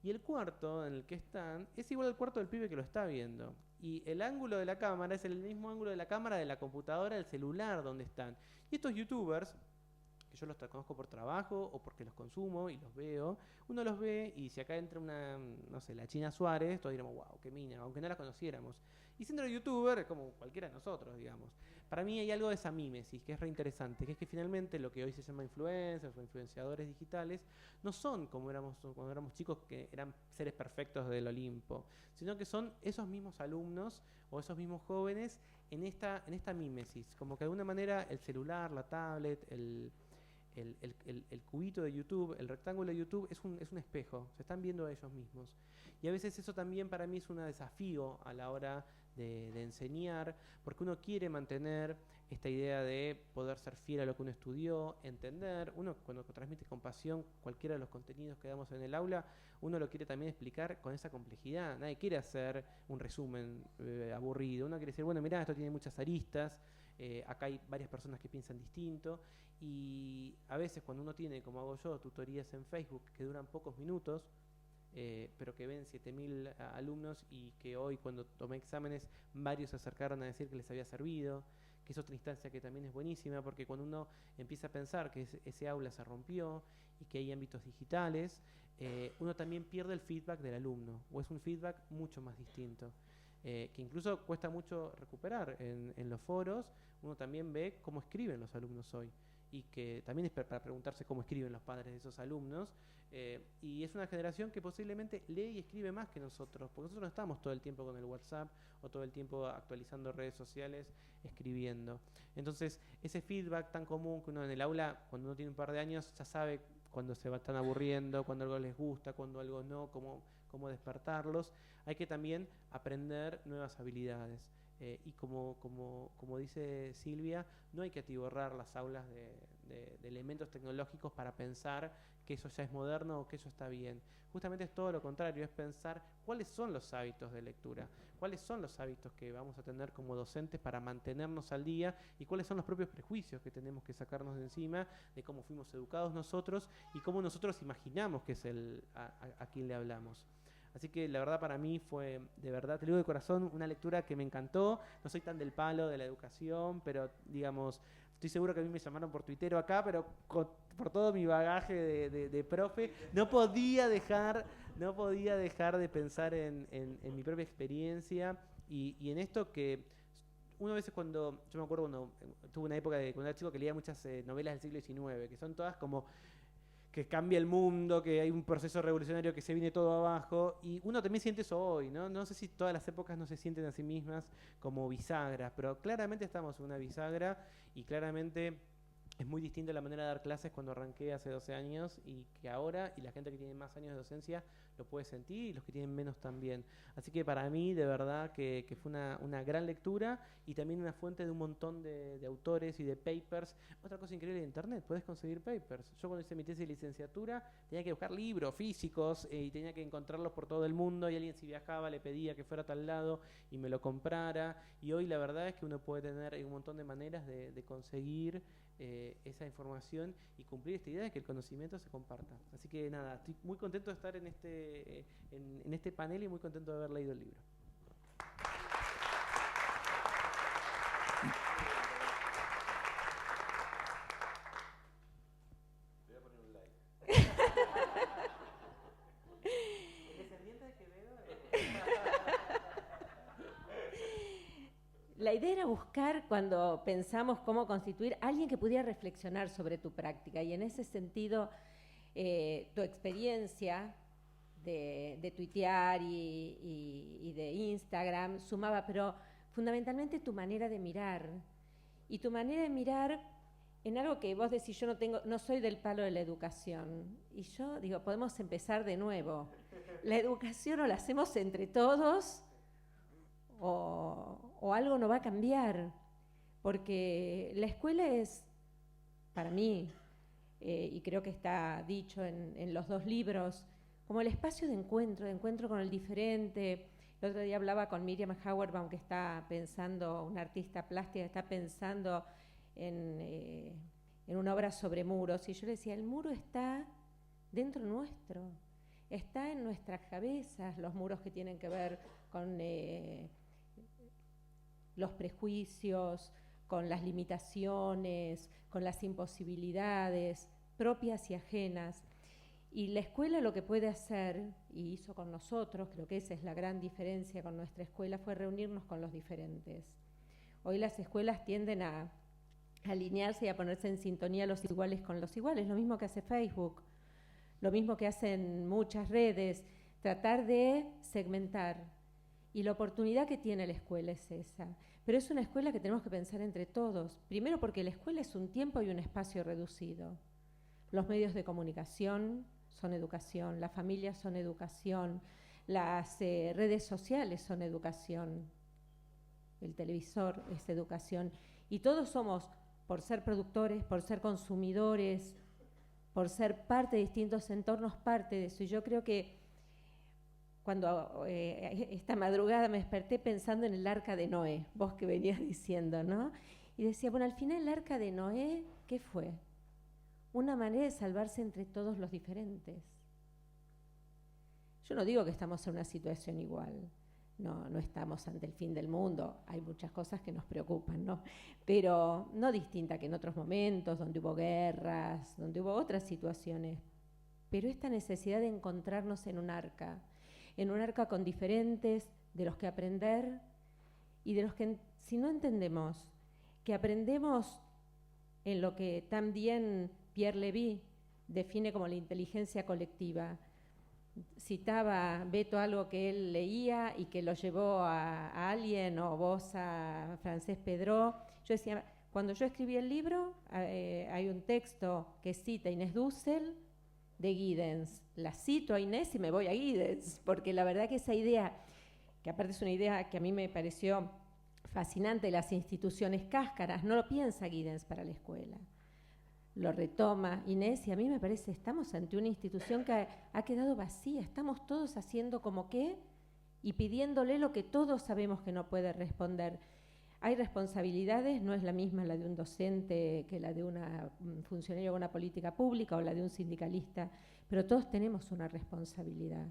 Y el cuarto en el que están es igual al cuarto del pibe que lo está viendo. Y el ángulo de la cámara es el mismo ángulo de la cámara de la computadora, del celular donde están. Y estos youtubers, porque yo los conozco por trabajo o porque los consumo y los veo, uno los ve y si acá entra una, no sé, la China Suárez, todos diremos, wow, qué mina, aunque no la conociéramos. Y siendo youtuber, es como cualquiera de nosotros, digamos. Para mí hay algo de esa mímesis que es re interesante, que es que finalmente lo que hoy se llama influencers o influenciadores digitales no son como éramos cuando éramos chicos, que eran seres perfectos del Olimpo, sino que son esos mismos alumnos o esos mismos jóvenes en esta mímesis. Como que de alguna manera el celular, la tablet, el cubito de YouTube, el rectángulo de YouTube es un espejo, se están viendo a ellos mismos. Y a veces eso también para mí es un desafío a la hora de enseñar, porque uno quiere mantener esta idea de poder ser fiel a lo que uno estudió, entender. Uno cuando transmite con pasión cualquiera de los contenidos que damos en el aula, uno lo quiere también explicar con esa complejidad. Nadie quiere hacer un resumen aburrido. Uno quiere decir, bueno, mirá, esto tiene muchas aristas, acá hay varias personas que piensan distinto. Y a veces cuando uno tiene, como hago yo, tutorías en Facebook que duran pocos minutos, pero que ven 7.000 alumnos y que hoy cuando tomé exámenes varios se acercaron a decir que les había servido, que es otra instancia que también es buenísima, porque cuando uno empieza a pensar que ese aula se rompió y que hay ámbitos digitales, uno también pierde el feedback del alumno, o es un feedback mucho más distinto, que incluso cuesta mucho recuperar en los foros. Uno también ve cómo escriben los alumnos hoy, y que también es para preguntarse cómo escriben los padres de esos alumnos, y es una generación que posiblemente lee y escribe más que nosotros, porque nosotros no estamos todo el tiempo con el WhatsApp o todo el tiempo actualizando redes sociales, escribiendo. Entonces, ese feedback tan común que uno en el aula, cuando uno tiene un par de años, ya sabe cuando se están aburriendo, cuando algo les gusta, cuando algo no, cómo despertarlos. Hay que también aprender nuevas habilidades. Y como dice Silvia, no hay que atiborrar las aulas de elementos tecnológicos para pensar que eso ya es moderno o que eso está bien. Justamente es todo lo contrario, es pensar cuáles son los hábitos de lectura, cuáles son los hábitos que vamos a tener como docentes para mantenernos al día, y cuáles son los propios prejuicios que tenemos que sacarnos de encima de cómo fuimos educados nosotros y cómo nosotros imaginamos que es a quien le hablamos. Así que la verdad para mí fue, de verdad, te lo digo de corazón, una lectura que me encantó. No soy tan del palo de la educación, pero digamos, estoy seguro que a mí me llamaron por tuitero acá, pero por todo mi bagaje de profe, no podía dejar de pensar en mi propia experiencia y en esto que uno a veces yo me acuerdo cuando tuve una época cuando era chico que leía muchas novelas del siglo XIX, que son todas como que cambia el mundo, que hay un proceso revolucionario que se viene todo abajo, y uno también siente eso hoy, ¿no? No sé si todas las épocas no se sienten a sí mismas como bisagras, pero claramente estamos en una bisagra y claramente es muy distinta la manera de dar clases cuando arranqué hace 12 años y que ahora, y la gente que tiene más años de docencia lo puede sentir y los que tienen menos también. Así que para mí, de verdad, que fue una gran lectura y también una fuente de un montón de autores y de papers. Otra cosa increíble de Internet, puedes conseguir papers. Yo cuando hice mi tesis de licenciatura tenía que buscar libros físicos y tenía que encontrarlos por todo el mundo, y alguien si viajaba le pedía que fuera a tal lado y me lo comprara. Y hoy la verdad es que uno puede tener un montón de maneras de conseguir esa información y cumplir esta idea de que el conocimiento se comparta. Así que nada, estoy muy contento de estar en este panel y muy contento de haber leído el libro. Voy a poner un like. ¿El descendiente de Quevedo? La idea era buscar, cuando pensamos cómo constituir, alguien que pudiera reflexionar sobre tu práctica, y en ese sentido tu experiencia de tuitear y de Instagram sumaba, pero fundamentalmente tu manera de mirar, y tu manera de mirar en algo que vos decís, yo no soy del palo de la educación, y yo digo, podemos empezar de nuevo. La educación o la hacemos entre todos o algo no va a cambiar, porque la escuela es, para mí, y creo que está dicho en los dos libros, como el espacio de encuentro con el diferente. El otro día hablaba con Miriam Hauerbaum, que está pensando, una artista plástica, está pensando en una obra sobre muros, y yo le decía, el muro está dentro nuestro, está en nuestras cabezas, los muros que tienen que ver con los prejuicios, con las limitaciones, con las imposibilidades propias y ajenas. Y la escuela lo que puede hacer, y hizo con nosotros, creo que esa es la gran diferencia con nuestra escuela, fue reunirnos con los diferentes. Hoy las escuelas tienden a alinearse y a ponerse en sintonía los iguales con los iguales, lo mismo que hace Facebook, lo mismo que hacen muchas redes, tratar de segmentar. Y la oportunidad que tiene la escuela es esa. Pero es una escuela que tenemos que pensar entre todos. Primero porque la escuela es un tiempo y un espacio reducido. Los medios de comunicación son educación, las familias son educación, las redes sociales son educación, el televisor es educación. Y todos somos, por ser productores, por ser consumidores, por ser parte de distintos entornos, parte de eso. Y yo creo que cuando esta madrugada me desperté pensando en el arca de Noé, vos que venías diciendo, ¿no? Y decía, bueno, al final el arca de Noé, ¿qué fue? Una manera de salvarse entre todos los diferentes. Yo no digo que estamos en una situación igual, no estamos ante el fin del mundo, hay muchas cosas que nos preocupan, ¿no? Pero no distinta que en otros momentos, donde hubo guerras, donde hubo otras situaciones. Pero esta necesidad de encontrarnos en un arca con diferentes, de los que aprender y de los que, si no entendemos, que aprendemos en lo que también Pierre Levy define como la inteligencia colectiva. Citaba Beto algo que él leía y que lo llevó a alguien, o vos a Francesc Pedró. Yo decía, cuando yo escribí el libro, hay un texto que cita Inés Dussel de Giddens. La cito a Inés y me voy a Giddens, porque la verdad que esa idea, que aparte es una idea que a mí me pareció fascinante, las instituciones cáscaras, no lo piensa Giddens para la escuela. Lo retoma Inés y a mí me parece, estamos ante una institución que ha quedado vacía, estamos todos haciendo como que y pidiéndole lo que todos sabemos que no puede responder. Hay responsabilidades, no es la misma la de un docente que la de una funcionario de una política pública o la de un sindicalista, pero todos tenemos una responsabilidad.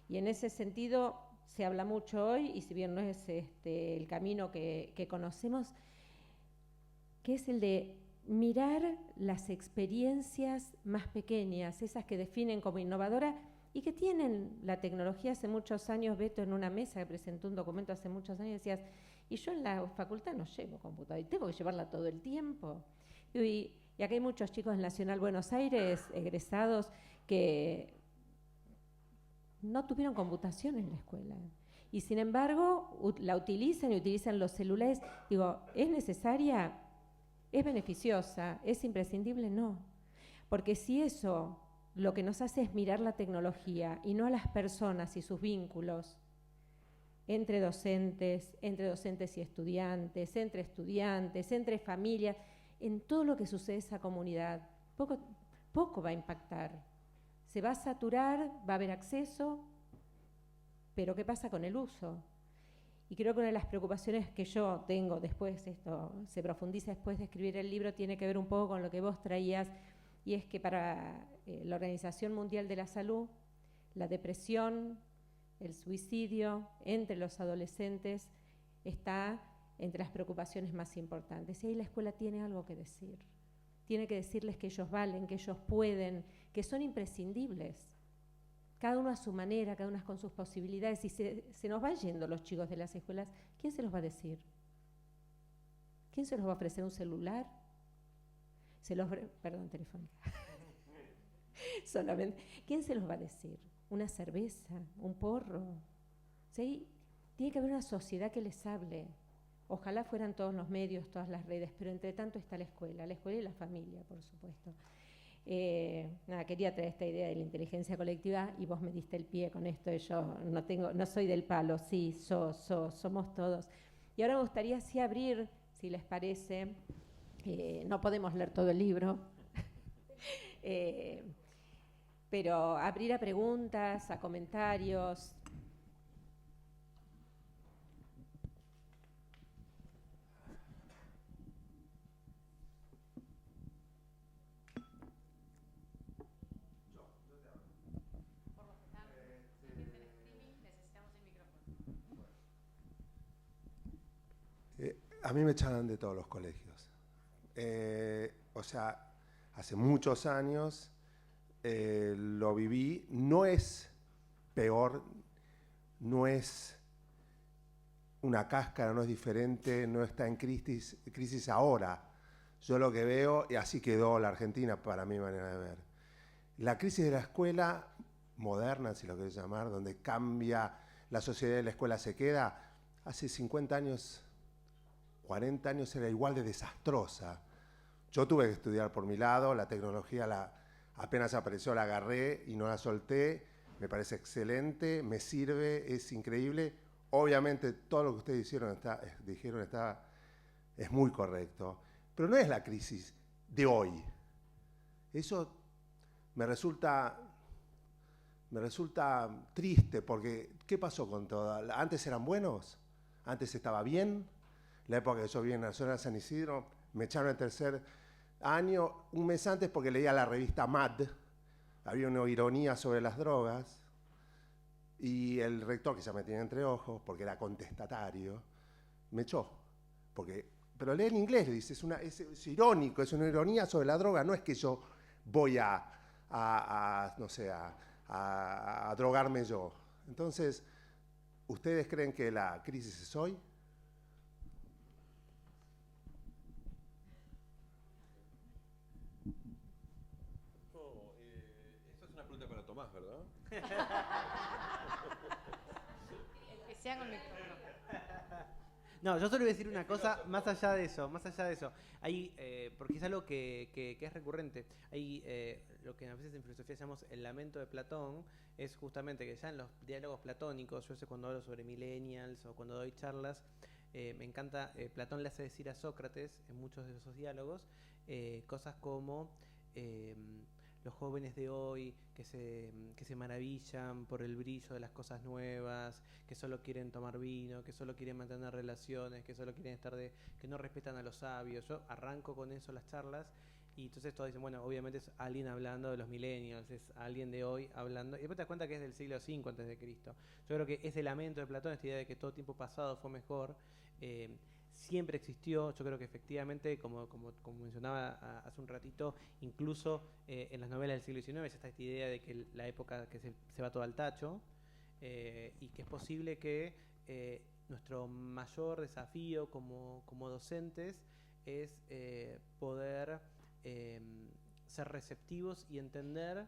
Y en ese sentido se habla mucho hoy, y si bien no es el camino que conocemos, que es el de mirar las experiencias más pequeñas, esas que definen como innovadoras y que tienen la tecnología. Hace muchos años, Beto en una mesa que presentó un documento hace muchos años, decías, y yo en la facultad no llevo computadora, y tengo que llevarla todo el tiempo. Y acá hay muchos chicos del Nacional Buenos Aires, egresados, que no tuvieron computación en la escuela. Y sin embargo, la utilizan y utilizan los celulares. Digo, ¿es necesaria? ¿Es beneficiosa? ¿Es imprescindible? No. Porque si eso lo que nos hace es mirar la tecnología y no a las personas y sus vínculos entre docentes y estudiantes, entre familias, en todo lo que sucede en esa comunidad, poco va a impactar. Se va a saturar, va a haber acceso, pero ¿qué pasa con el uso? Y creo que una de las preocupaciones que yo tengo después, esto se profundiza después de escribir el libro, tiene que ver un poco con lo que vos traías, y es que para la Organización Mundial de la Salud, la depresión, el suicidio entre los adolescentes está entre las preocupaciones más importantes. Y ahí la escuela tiene algo que decir. Tiene que decirles que ellos valen, que ellos pueden, que son imprescindibles. Cada uno a su manera, cada uno con sus posibilidades. Y se nos van yendo los chicos de las escuelas, ¿quién se los va a decir? ¿Quién se los va a ofrecer un celular? Perdón, telefónica. Solamente. ¿Quién se los va a decir? ¿Una cerveza? ¿Un porro? ¿Sí? Tiene que haber una sociedad que les hable. Ojalá fueran todos los medios, todas las redes, pero entre tanto está la escuela y la familia, por supuesto. Quería traer esta idea de la inteligencia colectiva y vos me diste el pie con esto de yo no soy del palo, sí, somos todos. Y ahora me gustaría sí abrir, si les parece, no podemos leer todo el libro, pero abrir a preguntas, a comentarios. A mí me echaron de todos los colegios. O sea, hace muchos años lo viví. No es peor, no es una cáscara, no es diferente, no está en crisis ahora. Yo lo que veo, y así quedó la Argentina para mi manera de ver. La crisis de la escuela moderna, si lo querés llamar, donde cambia la sociedad y la escuela se queda, hace 50 años, 40 años era igual de desastrosa. Yo tuve que estudiar por mi lado, la tecnología apenas apareció, la agarré y no la solté. Me parece excelente, me sirve, es increíble. Obviamente todo lo que ustedes dijeron es muy correcto, pero no es la crisis de hoy. Eso me resulta triste, porque ¿qué pasó con todo? ¿Antes eran buenos? ¿Antes estaba bien? La época que yo viví en la zona de San Isidro, me echaron el tercer año, un mes antes, porque leía la revista Mad. Había una ironía sobre las drogas. Y el rector, que ya me tenía entre ojos, porque era contestatario, me echó. Pero lee en inglés, le dice, es irónico, es una ironía sobre la droga. No es que yo voy no sé, a drogarme yo. Entonces, ¿ustedes creen que la crisis es hoy? Esta es una pregunta para Tomás, ¿verdad? Que sea con micrófono. No, yo solo voy a decir una cosa más allá de eso. Hay, porque es algo que es recurrente. Hay lo que a veces en filosofía llamamos el lamento de Platón, es justamente que ya en los diálogos platónicos, yo sé cuando hablo sobre millennials o cuando doy charlas, me encanta, Platón le hace decir a Sócrates en muchos de esos diálogos cosas como los jóvenes de hoy que se maravillan por el brillo de las cosas nuevas, que solo quieren tomar vino, que solo quieren mantener relaciones, que solo quieren que no respetan a los sabios. Yo arranco con eso las charlas y entonces todos dicen, bueno, obviamente es alguien hablando de los millennials, es alguien de hoy hablando, y después te das cuenta que es del siglo V antes de Cristo. Yo creo que ese lamento de Platón, esta idea de que todo tiempo pasado fue mejor, siempre existió. Yo creo que efectivamente, como mencionaba hace un ratito, incluso en las novelas del siglo XIX está esta idea de que la época que se va todo al tacho, y que es posible que nuestro mayor desafío como docentes es poder ser receptivos y entender a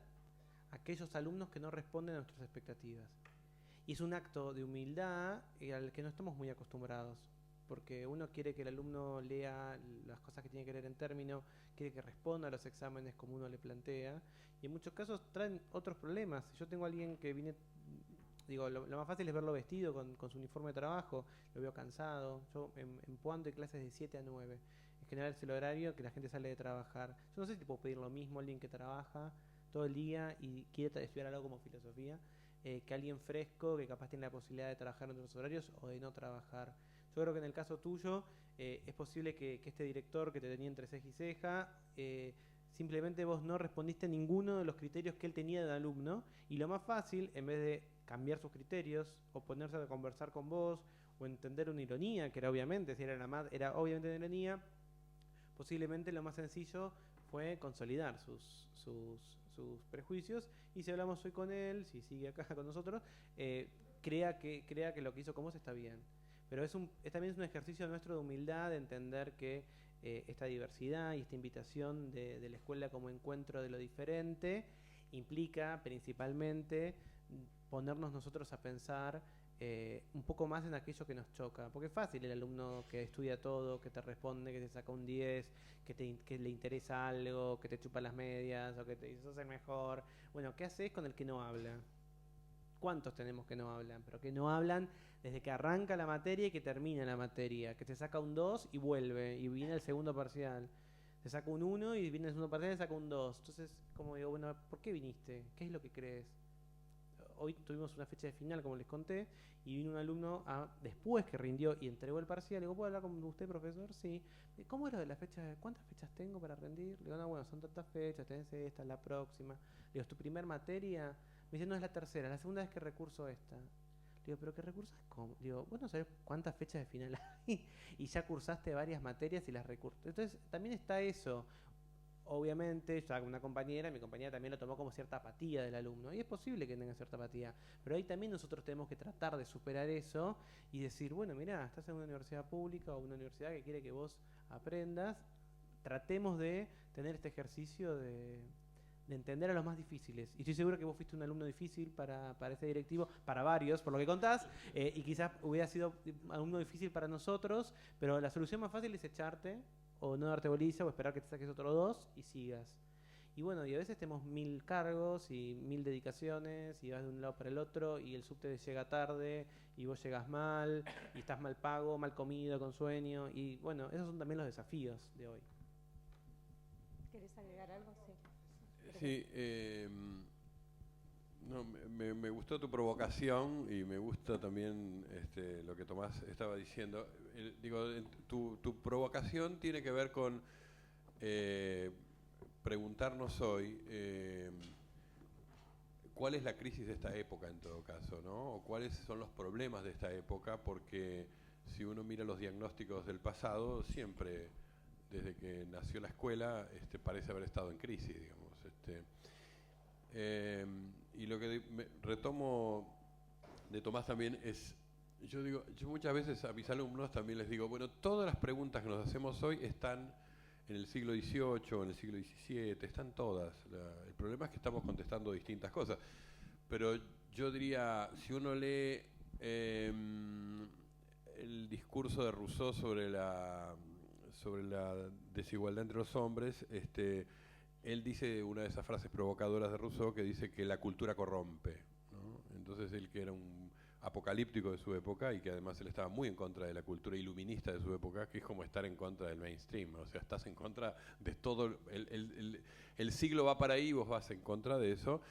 aquellos alumnos que no responden a nuestras expectativas. Y es un acto de humildad al que no estamos muy acostumbrados, porque uno quiere que el alumno lea las cosas que tiene que leer en término, quiere que responda a los exámenes como uno le plantea, y en muchos casos traen otros problemas. Si yo tengo a alguien que viene, digo, lo más fácil es verlo vestido con su uniforme de trabajo, lo veo cansado. Yo en Puan doy clases de 7 a 9. En general es el horario que la gente sale de trabajar. Yo no sé si puedo pedir lo mismo a alguien que trabaja todo el día y quiere estudiar algo como filosofía, que alguien fresco que capaz tiene la posibilidad de trabajar en otros horarios o de no trabajar. Yo creo que en el caso tuyo es posible que este director que te tenía entre ceja y ceja, simplemente vos no respondiste a ninguno de los criterios que él tenía de alumno, y lo más fácil, en vez de cambiar sus criterios o ponerse a conversar con vos o entender una ironía, que era obviamente, si era obviamente una ironía, posiblemente lo más sencillo fue consolidar sus prejuicios, y si hablamos hoy con él, si sigue acá con nosotros, crea que lo que hizo con vos está bien. Pero también es un ejercicio nuestro de humildad, de entender que esta diversidad y esta invitación de la escuela como encuentro de lo diferente implica principalmente ponernos nosotros a pensar un poco más en aquello que nos choca. Porque es fácil el alumno que estudia todo, que te responde, que te saca un 10, que le interesa algo, que te chupa las medias o que te dice sos el mejor. Bueno, ¿qué haces con el que no habla? ¿Cuántos tenemos que no hablan? Pero que no hablan desde que arranca la materia y que termina la materia, que te saca un 2 y vuelve, y viene el segundo parcial. Te saca un 1 y viene el segundo parcial y te saca un 2. Entonces, como digo, bueno, ¿por qué viniste? ¿Qué es lo que crees? Hoy tuvimos una fecha de final, como les conté, y vino un alumno después que rindió y entregó el parcial. Le digo, ¿puedo hablar con usted, profesor? Sí. ¿Cómo es lo de las fechas? ¿Cuántas fechas tengo para rendir? Le digo, no, bueno, son tantas fechas, tenés esta, la próxima. Le digo, ¿es tu primer materia? Me dice, no, es la tercera, la segunda vez que recurso esta. Le Digo, ¿pero qué recursas? ¿Cómo? Digo, ¿vos no sabés cuántas fechas de final hay? Y ya cursaste varias materias y las recursas. Entonces, también está eso. Obviamente, yo hago una compañera, mi compañera también lo tomó como cierta apatía del alumno. Y es posible que tenga cierta apatía. Pero ahí también nosotros tenemos que tratar de superar eso y decir, bueno, mirá, estás en una universidad pública o una universidad que quiere que vos aprendas. Tratemos de tener este ejercicio de entender a los más difíciles. Y estoy seguro que vos fuiste un alumno difícil para ese directivo, para varios, por lo que contás, y quizás hubiera sido un alumno difícil para nosotros, pero la solución más fácil es echarte, o no darte bolilla, o esperar que te saques otros 2 y sigas. Y bueno, y a veces tenemos 1000 cargos y 1000 dedicaciones, y vas de un lado para el otro, y el subte llega tarde, y vos llegas mal, y estás mal pago, mal comido, con sueño, y bueno, esos son también los desafíos de hoy. ¿Querés agregar algo? Sí. Sí, no, me gustó tu provocación y me gusta también lo que Tomás estaba diciendo. Tu provocación tiene que ver con preguntarnos hoy cuál es la crisis de esta época en todo caso, ¿no? O cuáles son los problemas de esta época, porque si uno mira los diagnósticos del pasado, siempre, desde que nació la escuela, parece haber estado en crisis, digamos. Y lo que retomo de Tomás también es, yo muchas veces a mis alumnos también les digo, bueno, todas las preguntas que nos hacemos hoy están en el siglo XVIII, en el siglo XVII, están todas. El problema es que estamos contestando distintas cosas. Pero yo diría, si uno lee el discurso de Rousseau sobre la desigualdad entre los hombres, él dice una de esas frases provocadoras de Rousseau que dice que la cultura corrompe, ¿no? Entonces él, que era un apocalíptico de su época y que además él estaba muy en contra de la cultura iluminista de su época, que es como estar en contra del mainstream, o sea, estás en contra de todo, el siglo va para ahí, vos vas en contra de eso.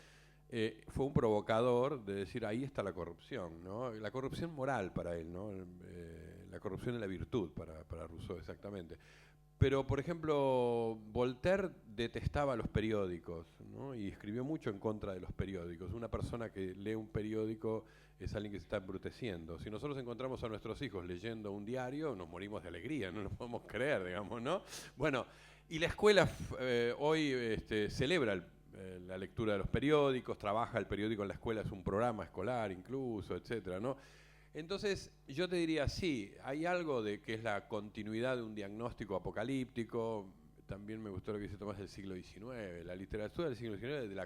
Fue un provocador de decir, ahí está la corrupción, ¿no? La corrupción moral para él, ¿no? La corrupción es la virtud para Rousseau, exactamente. Pero, por ejemplo, Voltaire detestaba los periódicos, ¿no? Y escribió mucho en contra de los periódicos. Una persona que lee un periódico es alguien que se está embruteciendo. Si nosotros encontramos a nuestros hijos leyendo un diario, nos morimos de alegría, no lo podemos creer, digamos, ¿no? Bueno, y la escuela hoy celebra la lectura de los periódicos, trabaja el periódico en la escuela, es un programa escolar incluso, etcétera, ¿no? Entonces, yo te diría, sí, hay algo de que es la continuidad de un diagnóstico apocalíptico. También me gustó lo que dice Tomás del siglo XIX. La literatura del siglo XIX,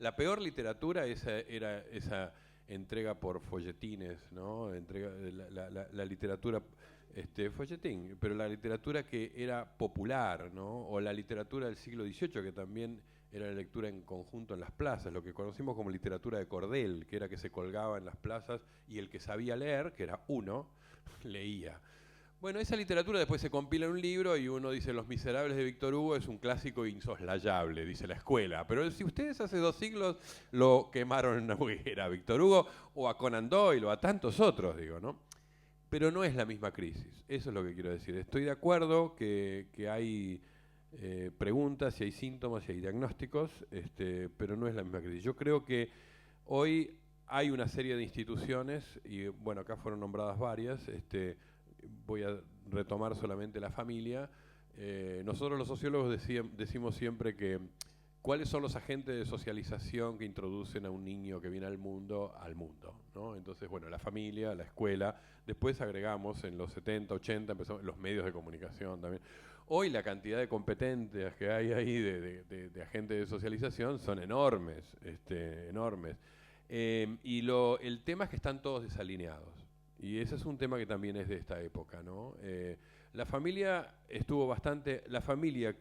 la peor literatura era esa entrega por folletines, ¿no? La literatura, folletín, pero la literatura que era popular, ¿no? O la literatura del siglo XVIII, que también era la lectura en conjunto en las plazas, lo que conocimos como literatura de cordel, que era que se colgaba en las plazas y el que sabía leer, que era uno, leía. Bueno, esa literatura después se compila en un libro y uno dice Los Miserables de Víctor Hugo es un clásico insoslayable, dice la escuela. Pero si ustedes hace 2 siglos lo quemaron en una hoguera a Víctor Hugo o a Conan Doyle o a tantos otros, digo, ¿no? Pero no es la misma crisis, eso es lo que quiero decir. Estoy de acuerdo que hay preguntas, y hay síntomas, y hay diagnósticos, pero no es la misma crisis. Yo creo que hoy hay una serie de instituciones, y bueno, acá fueron nombradas varias, voy a retomar solamente la familia. Nosotros los sociólogos decimos siempre que cuáles son los agentes de socialización que introducen a un niño que viene al mundo, ¿no? Entonces, bueno, la familia, la escuela, después agregamos en los 70, 80, empezamos los medios de comunicación también. Hoy la cantidad de competencias que hay ahí de agentes de socialización son enormes, enormes. Y el tema es que están todos desalineados. Y ese es un tema que también es de esta época, ¿no? La familia estuvo bastante... La familia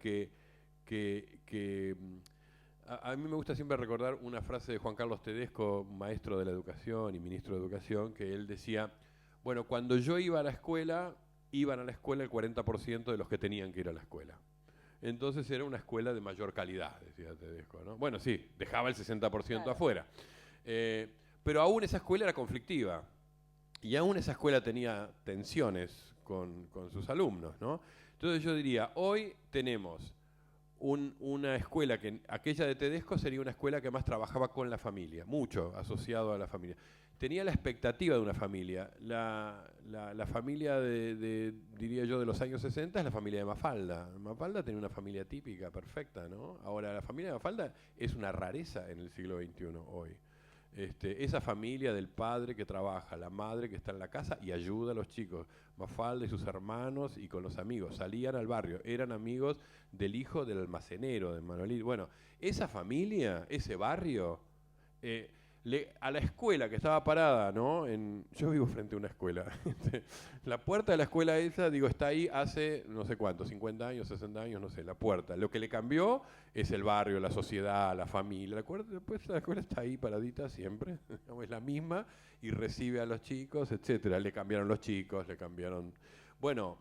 a mí me gusta siempre recordar una frase de Juan Carlos Tedesco, maestro de la educación y ministro de educación, que él decía, bueno, cuando yo iba a la escuela, iban a la escuela el 40% de los que tenían que ir a la escuela. Entonces era una escuela de mayor calidad, decía Tedesco, ¿no? Bueno, sí, dejaba el 60% claro, afuera. Pero aún esa escuela era conflictiva. Y aún esa escuela tenía tensiones con sus alumnos, ¿no? Entonces yo diría, hoy tenemos una escuela que aquella de Tedesco sería una escuela que más trabajaba con la familia, mucho asociado a la familia. Tenía la expectativa de una familia. La familia diría yo, de los años 60 es la familia de Mafalda. Mafalda tenía una familia típica, perfecta, ¿no? Ahora, la familia de Mafalda es una rareza en el siglo XXI hoy. Esa familia del padre que trabaja, la madre que está en la casa y ayuda a los chicos. Mafalda y sus hermanos y con los amigos. Salían al barrio, eran amigos del hijo del almacenero, de Manuelito. Bueno, esa familia, ese barrio... a la escuela que estaba parada, ¿no? Yo vivo frente a una escuela. La puerta de la escuela esa, digo, está ahí hace no sé cuánto, 50 años, 60 años, no sé, la puerta. Lo que le cambió es el barrio, la sociedad, la familia. Después la escuela está ahí paradita siempre, es la misma, y recibe a los chicos, etcétera. Le cambiaron los chicos, le cambiaron... Bueno,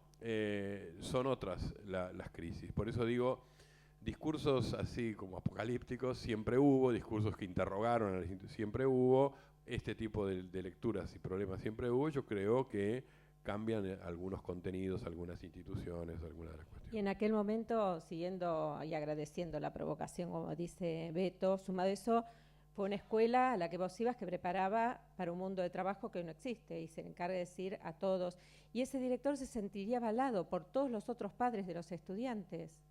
son otras las crisis. Por eso digo... Discursos así como apocalípticos siempre hubo, discursos que interrogaron, siempre hubo, este tipo de lecturas y problemas siempre hubo. Yo creo que cambian algunos contenidos, algunas instituciones, algunas de las cuestiones. Y en aquel momento, siguiendo y agradeciendo la provocación, como dice Beto, sumado a eso, fue una escuela a la que vos ibas que preparaba para un mundo de trabajo que no existe y se le encarga de decir a todos. Y ese director se sentiría avalado por todos los otros padres de los estudiantes.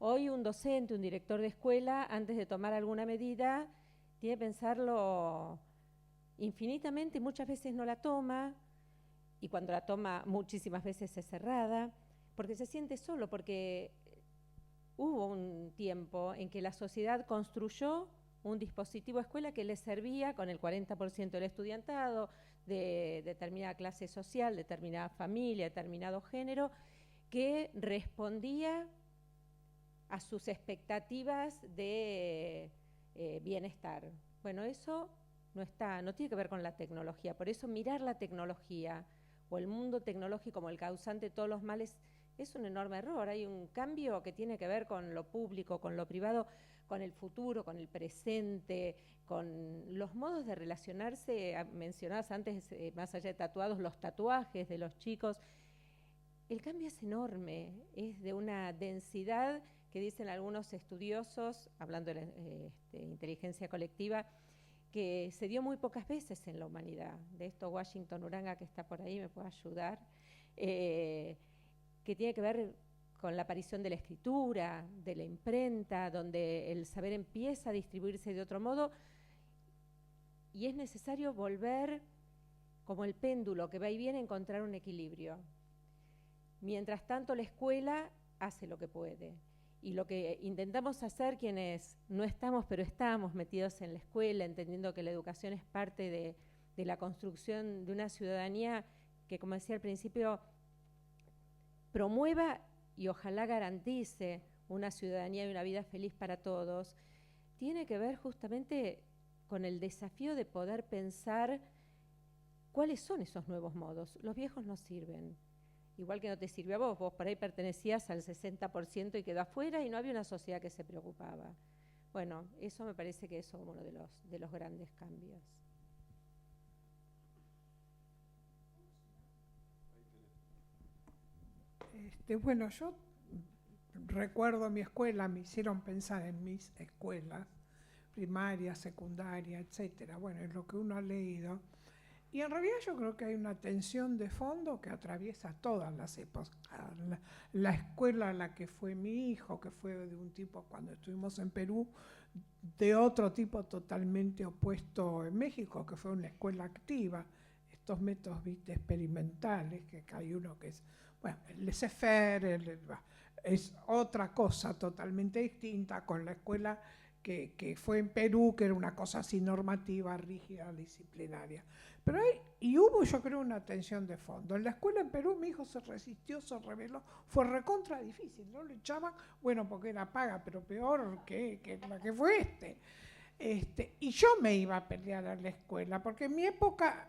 Hoy un docente, un director de escuela, antes de tomar alguna medida, tiene que pensarlo infinitamente y muchas veces no la toma, y cuando la toma muchísimas veces es cerrada, porque se siente solo, porque hubo un tiempo en que la sociedad construyó un dispositivo escuela que le servía con el 40% del estudiantado, de determinada clase social, determinada familia, determinado género, que respondía a sus expectativas de bienestar. Bueno, eso no tiene que ver con la tecnología, por eso mirar la tecnología o el mundo tecnológico como el causante de todos los males es un enorme error. Hay un cambio que tiene que ver con lo público, con lo privado, con el futuro, con el presente, con los modos de relacionarse, mencionabas antes, más allá de tatuados, los tatuajes de los chicos. El cambio es enorme, es de una densidad que dicen algunos estudiosos, hablando de inteligencia colectiva, que se dio muy pocas veces en la humanidad. De esto Washington Uranga, que está por ahí, me puede ayudar, que tiene que ver con la aparición de la escritura, de la imprenta, donde el saber empieza a distribuirse de otro modo, y es necesario volver, como el péndulo que va y viene, a encontrar un equilibrio. Mientras tanto, la escuela hace lo que puede. Y lo que intentamos hacer quienes no estamos, pero estamos metidos en la escuela, entendiendo que la educación es parte de la construcción de una ciudadanía que, como decía al principio, promueva y ojalá garantice una ciudadanía y una vida feliz para todos, tiene que ver justamente con el desafío de poder pensar cuáles son esos nuevos modos. Los viejos no sirven. Igual que no te sirvió a vos, vos por ahí pertenecías al 60% y quedó afuera y no había una sociedad que se preocupaba. Bueno, eso me parece que es uno de los grandes cambios. Bueno, yo recuerdo mi escuela, me hicieron pensar en mis escuelas, primaria, secundaria, etcétera. Bueno, es lo que uno ha leído. Y en realidad yo creo que hay una tensión de fondo que atraviesa todas las épocas. La escuela a la que fue mi hijo, que fue de un tipo cuando estuvimos en Perú, de otro tipo totalmente opuesto en México, que fue una escuela activa. Estos métodos, ¿viste?, experimentales, que hay uno que es, bueno, el laissez-faire, es otra cosa totalmente distinta con la escuela que fue en Perú, que era una cosa así normativa, rígida, disciplinaria. Pero hubo, yo creo, una tensión de fondo. En la escuela en Perú mi hijo se resistió, se rebeló, fue recontra difícil, ¿no? Le echaban, bueno, porque era paga, pero peor que la que fue y yo me iba a pelear a la escuela, porque en mi época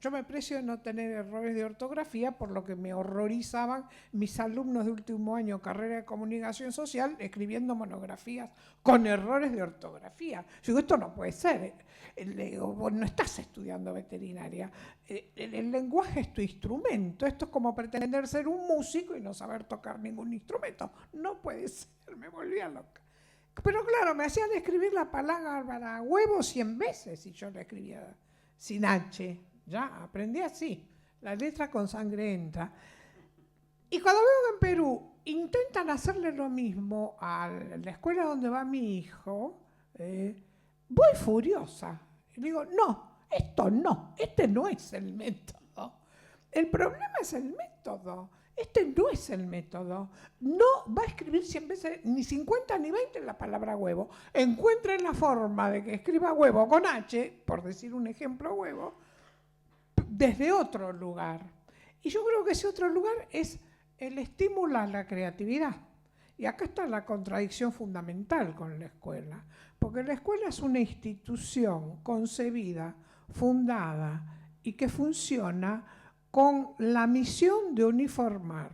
Yo me precio de no tener errores de ortografía, por lo que me horrorizaban mis alumnos de último año, carrera de comunicación social, escribiendo monografías con errores de ortografía. Yo digo, esto no puede ser. Le digo, vos no estás estudiando veterinaria. El lenguaje es tu instrumento. Esto es como pretender ser un músico y no saber tocar ningún instrumento. No puede ser, me volvía loca. Pero claro, me hacían escribir la palabra huevo 100 veces y yo la escribía sin H. Ya, aprendí así. La letra con sangre entra. Y cuando veo que en Perú intentan hacerle lo mismo a la escuela donde va mi hijo, voy furiosa. Y digo, no, esto no, este no es el método. El problema es el método. Este no es el método. No va a escribir 100 veces, ni 50 ni 20 la palabra huevo. Encuentren la forma de que escriba huevo con H, por decir un ejemplo huevo, desde otro lugar. Y yo creo que ese otro lugar es el estímulo a la creatividad. Y acá está la contradicción fundamental con la escuela. Porque la escuela es una institución concebida, fundada y que funciona con la misión de uniformar,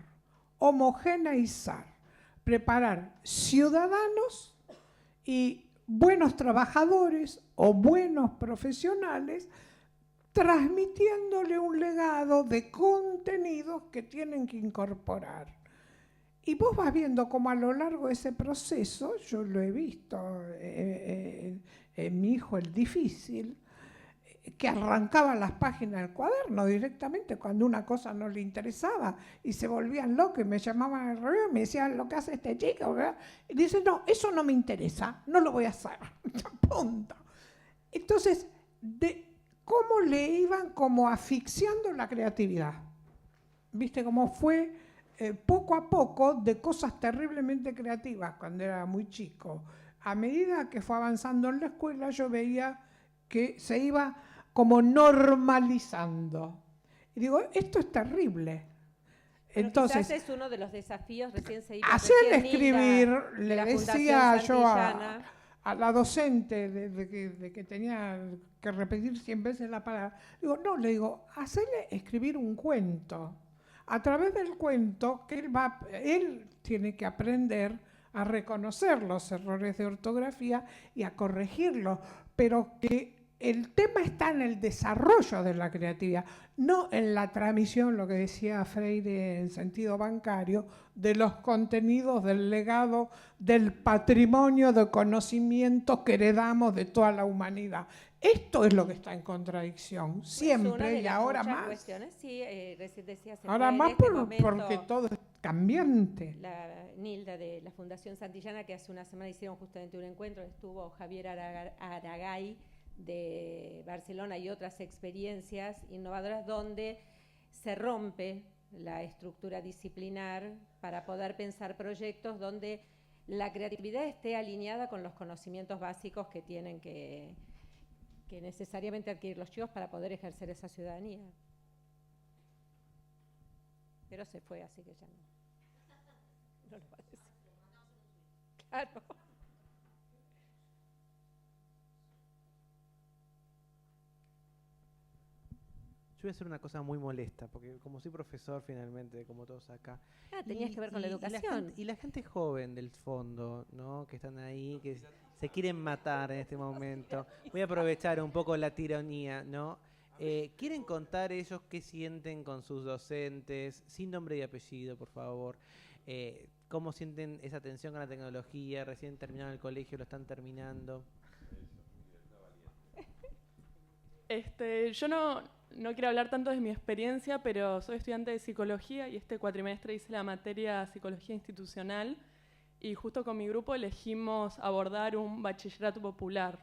homogeneizar, preparar ciudadanos y buenos trabajadores o buenos profesionales, transmitiéndole un legado de contenidos que tienen que incorporar. Y vos vas viendo cómo a lo largo de ese proceso, yo lo he visto en mi hijo el difícil, que arrancaba las páginas del cuaderno directamente cuando una cosa no le interesaba y se volvían locos y me llamaban al revés y me decían lo que hace este chico, ¿verdad? Y dice, no, eso no me interesa, no lo voy a hacer, punto. Entonces, cómo le iban como asfixiando la creatividad. ¿Viste cómo fue poco a poco de cosas terriblemente creativas cuando era muy chico? A medida que fue avanzando en la escuela, yo veía que se iba como normalizando. Y digo, esto es terrible. Pero entonces, quizás es uno de los desafíos, recién se iba hacerle escribir, de le la decía Fundación yo Santillana. a la docente de que tenía que repetir 100 veces la palabra, digo, no, le digo, hacerle escribir un cuento. A través del cuento, que él tiene que aprender a reconocer los errores de ortografía y a corregirlos, pero que el tema está en el desarrollo de la creatividad, no en la transmisión, lo que decía Freire en sentido bancario, de los contenidos del legado, del patrimonio de conocimientos que heredamos de toda la humanidad. Esto es lo que está en contradicción, siempre y ahora más. Cuestiones, sí, recién decía, ahora más porque todo es cambiante. La Nilda de la Fundación Santillana, que hace una semana hicieron justamente un encuentro, estuvo Javier Aragay de Barcelona y otras experiencias innovadoras donde se rompe la estructura disciplinar para poder pensar proyectos donde la creatividad esté alineada con los conocimientos básicos que tienen que necesariamente adquirir los chicos para poder ejercer esa ciudadanía. Pero se fue, así que ya no lo va a decir. Claro. Yo voy a hacer una cosa muy molesta, porque como soy profesor finalmente, como todos acá. Tenías que ver con la educación. Y la gente joven del fondo, ¿no? Que están ahí, que se quieren matar en este momento. Voy a aprovechar un poco la tiranía, ¿no? ¿Quieren contar ellos qué sienten con sus docentes? Sin nombre y apellido, por favor. ¿Cómo sienten esa tensión con la tecnología? Recién terminaron el colegio, lo están terminando. Yo no quiero hablar tanto de mi experiencia, pero soy estudiante de psicología y este cuatrimestre hice la materia psicología institucional y justo con mi grupo elegimos abordar un bachillerato popular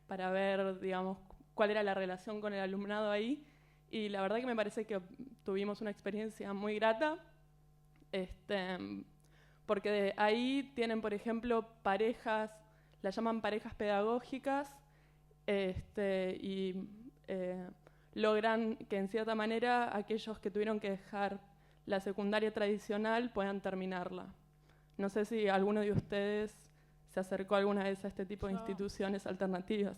para ver, digamos, cuál era la relación con el alumnado ahí, y la verdad que me parece que tuvimos una experiencia muy grata, porque de ahí tienen, por ejemplo, parejas, las llaman parejas pedagógicas, y logran que en cierta manera aquellos que tuvieron que dejar la secundaria tradicional puedan terminarla. No sé si alguno de ustedes se acercó alguna vez a este tipo de instituciones alternativas.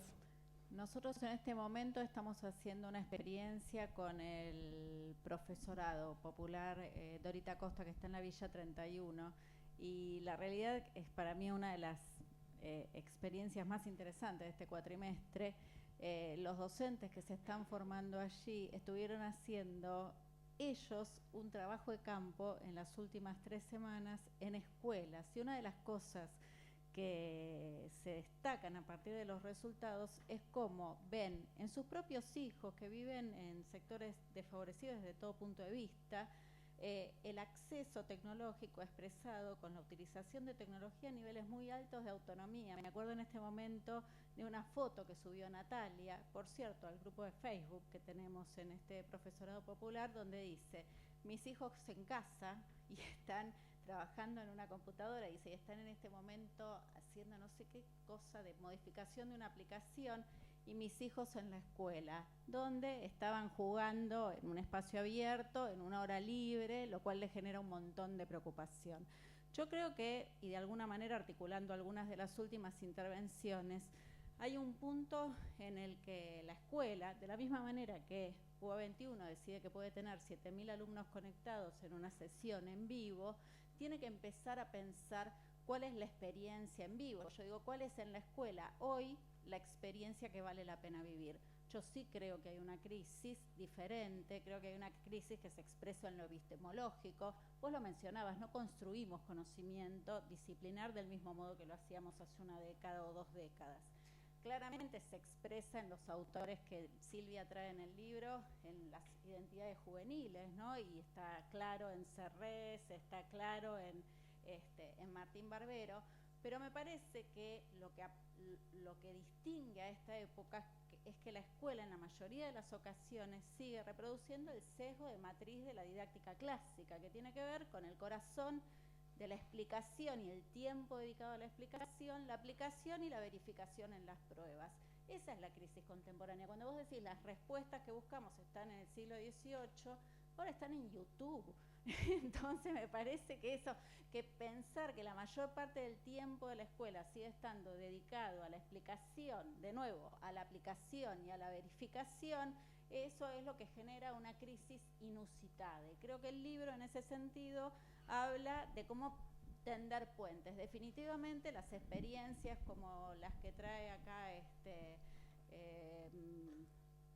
nosotros en este momento estamos haciendo una experiencia con el profesorado popular Dorita Costa, que está en la Villa 31, y la realidad es para mí una de las experiencias más interesantes de este cuatrimestre. Los docentes que se están formando allí estuvieron haciendo ellos un trabajo de campo en las últimas 3 semanas en escuelas, y una de las cosas que se destacan a partir de los resultados es cómo ven en sus propios hijos que viven en sectores desfavorecidos desde todo punto de vista, el acceso tecnológico expresado con la utilización de tecnología a niveles muy altos de autonomía. Me acuerdo en este momento de una foto que subió Natalia, por cierto, al grupo de Facebook que tenemos en este profesorado popular, donde dice: mis hijos en casa y están trabajando en una computadora, y están en este momento haciendo no sé qué cosa de modificación de una aplicación, y mis hijos en la escuela, donde estaban jugando en un espacio abierto, en una hora libre, lo cual les genera un montón de preocupación. Yo creo que, y de alguna manera articulando algunas de las últimas intervenciones, hay un punto en el que la escuela, de la misma manera que UBA 21 decide que puede tener 7.000 alumnos conectados en una sesión en vivo, tiene que empezar a pensar cuál es la experiencia en vivo. Yo digo, ¿cuál es en la escuela hoy la experiencia que vale la pena vivir? Yo sí creo que hay una crisis diferente, creo que hay una crisis que se expresa en lo epistemológico. Vos lo mencionabas, no construimos conocimiento disciplinar del mismo modo que lo hacíamos hace una década o 2 décadas. Claramente se expresa en los autores que Silvia trae en el libro, en las identidades juveniles, ¿no? Y está claro en Serres, está claro en Martín Barbero, pero me parece que lo que distingue a esta época es que la escuela en la mayoría de las ocasiones sigue reproduciendo el sesgo de matriz de la didáctica clásica, que tiene que ver con el corazón de la explicación y el tiempo dedicado a la explicación, la aplicación y la verificación en las pruebas. Esa es la crisis contemporánea. Cuando vos decís las respuestas que buscamos están en el siglo XVIII, ahora están en YouTube. Entonces me parece que pensar que la mayor parte del tiempo de la escuela sigue estando dedicado a la explicación, de nuevo, a la aplicación y a la verificación, eso es lo que genera una crisis inusitada. Y creo que el libro en ese sentido habla de cómo tender puentes. Definitivamente las experiencias como las que trae acá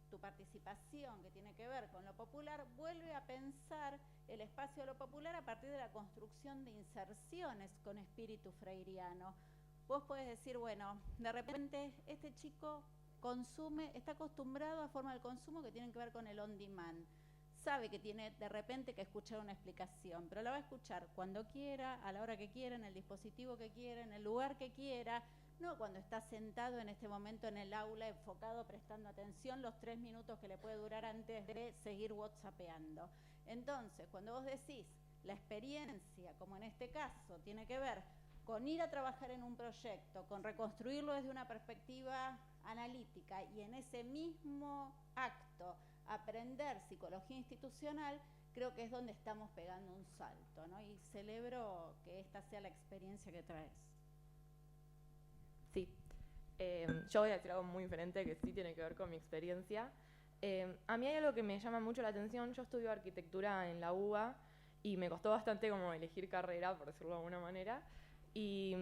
tu participación, que tiene que ver con lo popular, vuelve a pensar el espacio de lo popular a partir de la construcción de inserciones con espíritu freiriano. Vos podés decir, bueno, de repente este chico consume, está acostumbrado a formas de consumo que tienen que ver con el on demand. Sabe que tiene de repente que escuchar una explicación, pero la va a escuchar cuando quiera, a la hora que quiera, en el dispositivo que quiera, en el lugar que quiera, no cuando está sentado en este momento en el aula, enfocado, prestando atención los 3 minutos que le puede durar antes de seguir whatsappeando. Entonces, cuando vos decís la experiencia, como en este caso, tiene que ver con ir a trabajar en un proyecto, con reconstruirlo desde una perspectiva analítica y en ese mismo acto aprender psicología institucional, creo que es donde estamos pegando un salto, ¿no? Y celebro que esta sea la experiencia que traes. Sí, yo voy a decir algo muy diferente que sí tiene que ver con mi experiencia. A mí hay algo que me llama mucho la atención. Yo estudio arquitectura en la UBA y me costó bastante como elegir carrera, por decirlo de alguna manera, y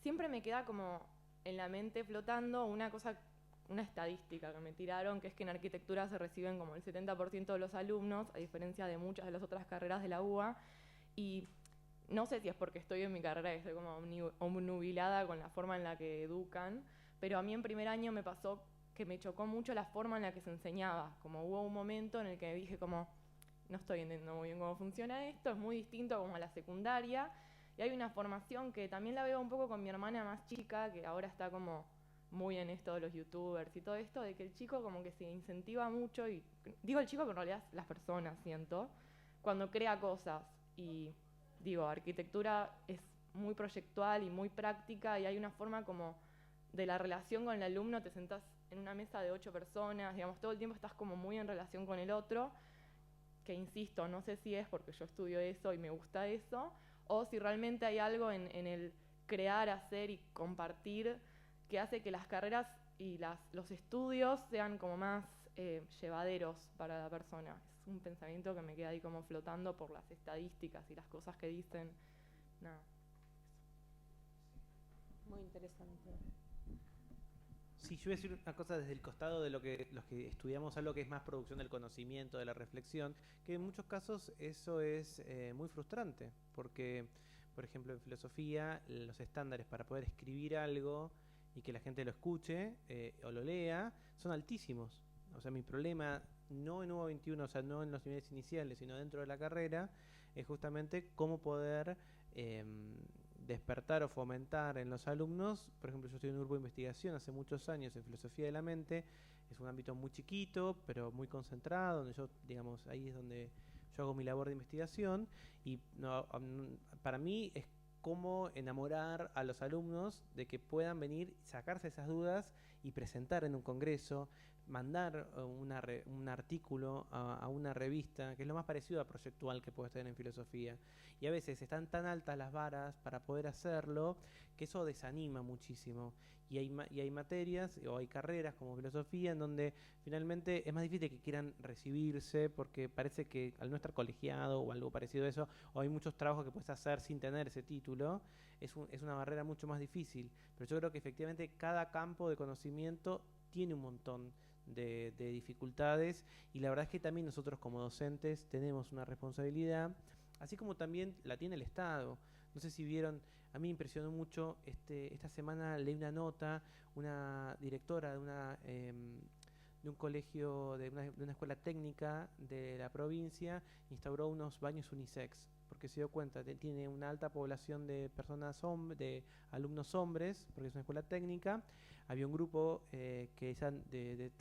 siempre me queda como en la mente flotando una estadística que me tiraron, que es que en arquitectura se reciben como el 70% de los alumnos, a diferencia de muchas de las otras carreras de la UBA, y no sé si es porque estoy en mi carrera y estoy como obnubilada con la forma en la que educan, pero a mí en primer año me pasó que me chocó mucho la forma en la que se enseñaba. Como hubo un momento en el que dije como, no estoy entendiendo muy bien cómo funciona esto, es muy distinto como a la secundaria, y hay una formación que también la veo un poco con mi hermana más chica, que ahora está como muy en esto de los youtubers y todo esto, de que el chico como que se incentiva mucho, y digo el chico, pero en realidad las personas, siento, cuando crea cosas. Y digo, arquitectura es muy proyectual y muy práctica, y hay una forma como de la relación con el alumno, te sentás en una mesa de 8 personas, digamos, todo el tiempo estás como muy en relación con el otro, que insisto, no sé si es porque yo estudio eso y me gusta eso, o si realmente hay algo en el crear, hacer y compartir que hace que las carreras los estudios sean como más llevaderos para la persona. Es un pensamiento que me queda ahí como flotando por las estadísticas y las cosas que dicen. Nada. Muy interesante. Sí, yo voy a decir una cosa desde el costado de los que estudiamos algo que es más producción del conocimiento, de la reflexión, que en muchos casos eso es muy frustrante, porque, por ejemplo, en filosofía, los estándares para poder escribir algo y que la gente lo escuche o lo lea son altísimos. O sea, mi problema, no en UBA21, o sea, no en los niveles iniciales, sino dentro de la carrera, es justamente cómo poder despertar o fomentar en los alumnos. Por ejemplo, yo estoy en un grupo de investigación hace muchos años en filosofía de la mente. Es un ámbito muy chiquito, pero muy concentrado, donde yo, digamos, ahí es donde yo hago mi labor de investigación. Y para mí es cómo enamorar a los alumnos de que puedan venir, sacarse esas dudas y presentar en un congreso, mandar un artículo a una revista, que es lo más parecido a proyectual que puedes tener en filosofía. Y a veces están tan altas las varas para poder hacerlo que eso desanima muchísimo. Y hay materias o hay carreras como filosofía en donde finalmente es más difícil que quieran recibirse porque parece que al no estar colegiado o algo parecido a eso, o hay muchos trabajos que puedes hacer sin tener ese título, es una barrera mucho más difícil. Pero yo creo que efectivamente cada campo de conocimiento tiene un montón de dificultades, y la verdad es que también nosotros como docentes tenemos una responsabilidad, así como también la tiene el Estado. No sé si vieron, a mí me impresionó mucho, esta semana leí una nota, una directora de un colegio, de una escuela técnica de la provincia, instauró unos baños unisex, porque se dio cuenta, tiene una alta población de de alumnos hombres, porque es una escuela técnica. Había un grupo que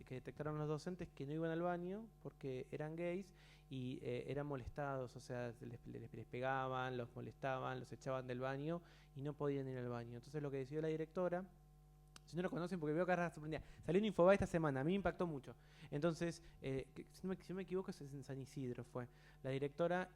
detectaron los docentes que no iban al baño porque eran gays y eran molestados, o sea, les pegaban, los molestaban, los echaban del baño y no podían ir al baño. Entonces lo que decidió la directora, si no lo conocen, porque veo que ahora sorprendida, salió en Infobae esta semana, a mí me impactó mucho. Entonces, si no me equivoco, es en San Isidro fue. La directora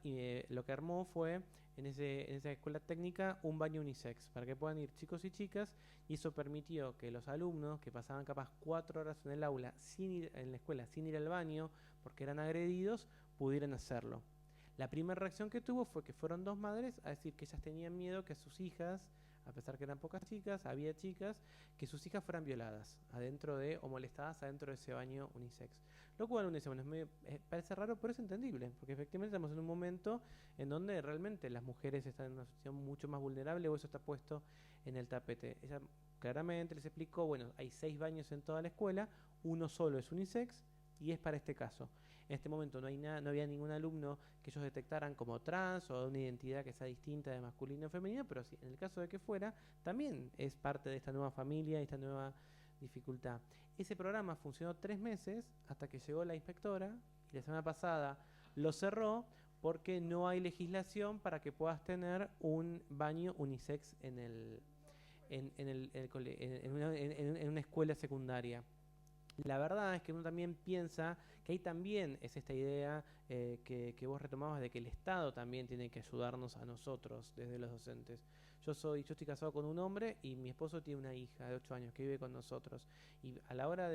lo que armó fue, en esa escuela técnica, un baño unisex, para que puedan ir chicos y chicas, y eso permitió que los alumnos, que pasaban capaz 4 horas en el aula, en la escuela, sin ir al baño, porque eran agredidos, pudieran hacerlo. La primera reacción que tuvo fue que fueron 2 madres a decir que ellas tenían miedo que sus hijas, a pesar que eran pocas chicas, había chicas, que sus hijas fueran violadas o molestadas adentro de ese baño unisex. Lo cual uno dice, bueno, parece raro, pero es entendible, porque efectivamente estamos en un momento en donde realmente las mujeres están en una situación mucho más vulnerable, o eso está puesto en el tapete. Ella claramente les explicó, bueno, hay 6 baños en toda la escuela, uno solo es unisex y es para este caso. En este momento no había ningún alumno que ellos detectaran como trans o de una identidad que sea distinta de masculino o femenino, pero sí, en el caso de que fuera, también es parte de esta nueva familia, esta nueva dificultad. Ese programa funcionó 3 meses hasta que llegó la inspectora y la semana pasada lo cerró porque no hay legislación para que puedas tener un baño unisex en una escuela secundaria. La verdad es que uno también piensa que ahí también es esta idea que vos retomabas de que el Estado también tiene que ayudarnos a nosotros desde los docentes. Yo estoy casado con un hombre y mi esposo tiene una hija de 8 años que vive con nosotros. Y a la hora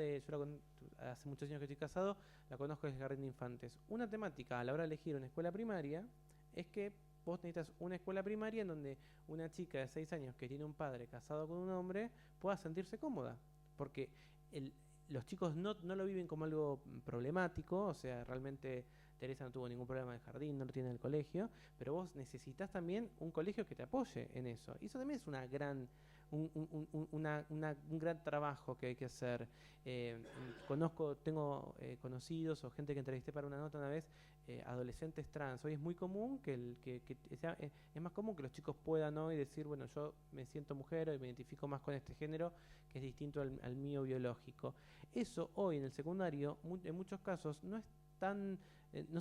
hace muchos años que estoy casado, la conozco desde el jardín de infantes. Una temática a la hora de elegir una escuela primaria es que vos necesitas una escuela primaria en donde una chica de 6 años que tiene un padre casado con un hombre pueda sentirse cómoda. Porque los chicos no lo viven como algo problemático, o sea, realmente Teresa no tuvo ningún problema de jardín, no lo tiene en el colegio, pero vos necesitas también un colegio que te apoye en eso. Y eso también es un gran trabajo que hay que hacer. Tengo conocidos o gente que entrevisté para una nota una vez, adolescentes trans. Hoy es muy común es más común que los chicos puedan hoy decir, bueno, yo me siento mujer y me identifico más con este género que es distinto al mío biológico. Eso hoy en el secundario, en muchos casos, no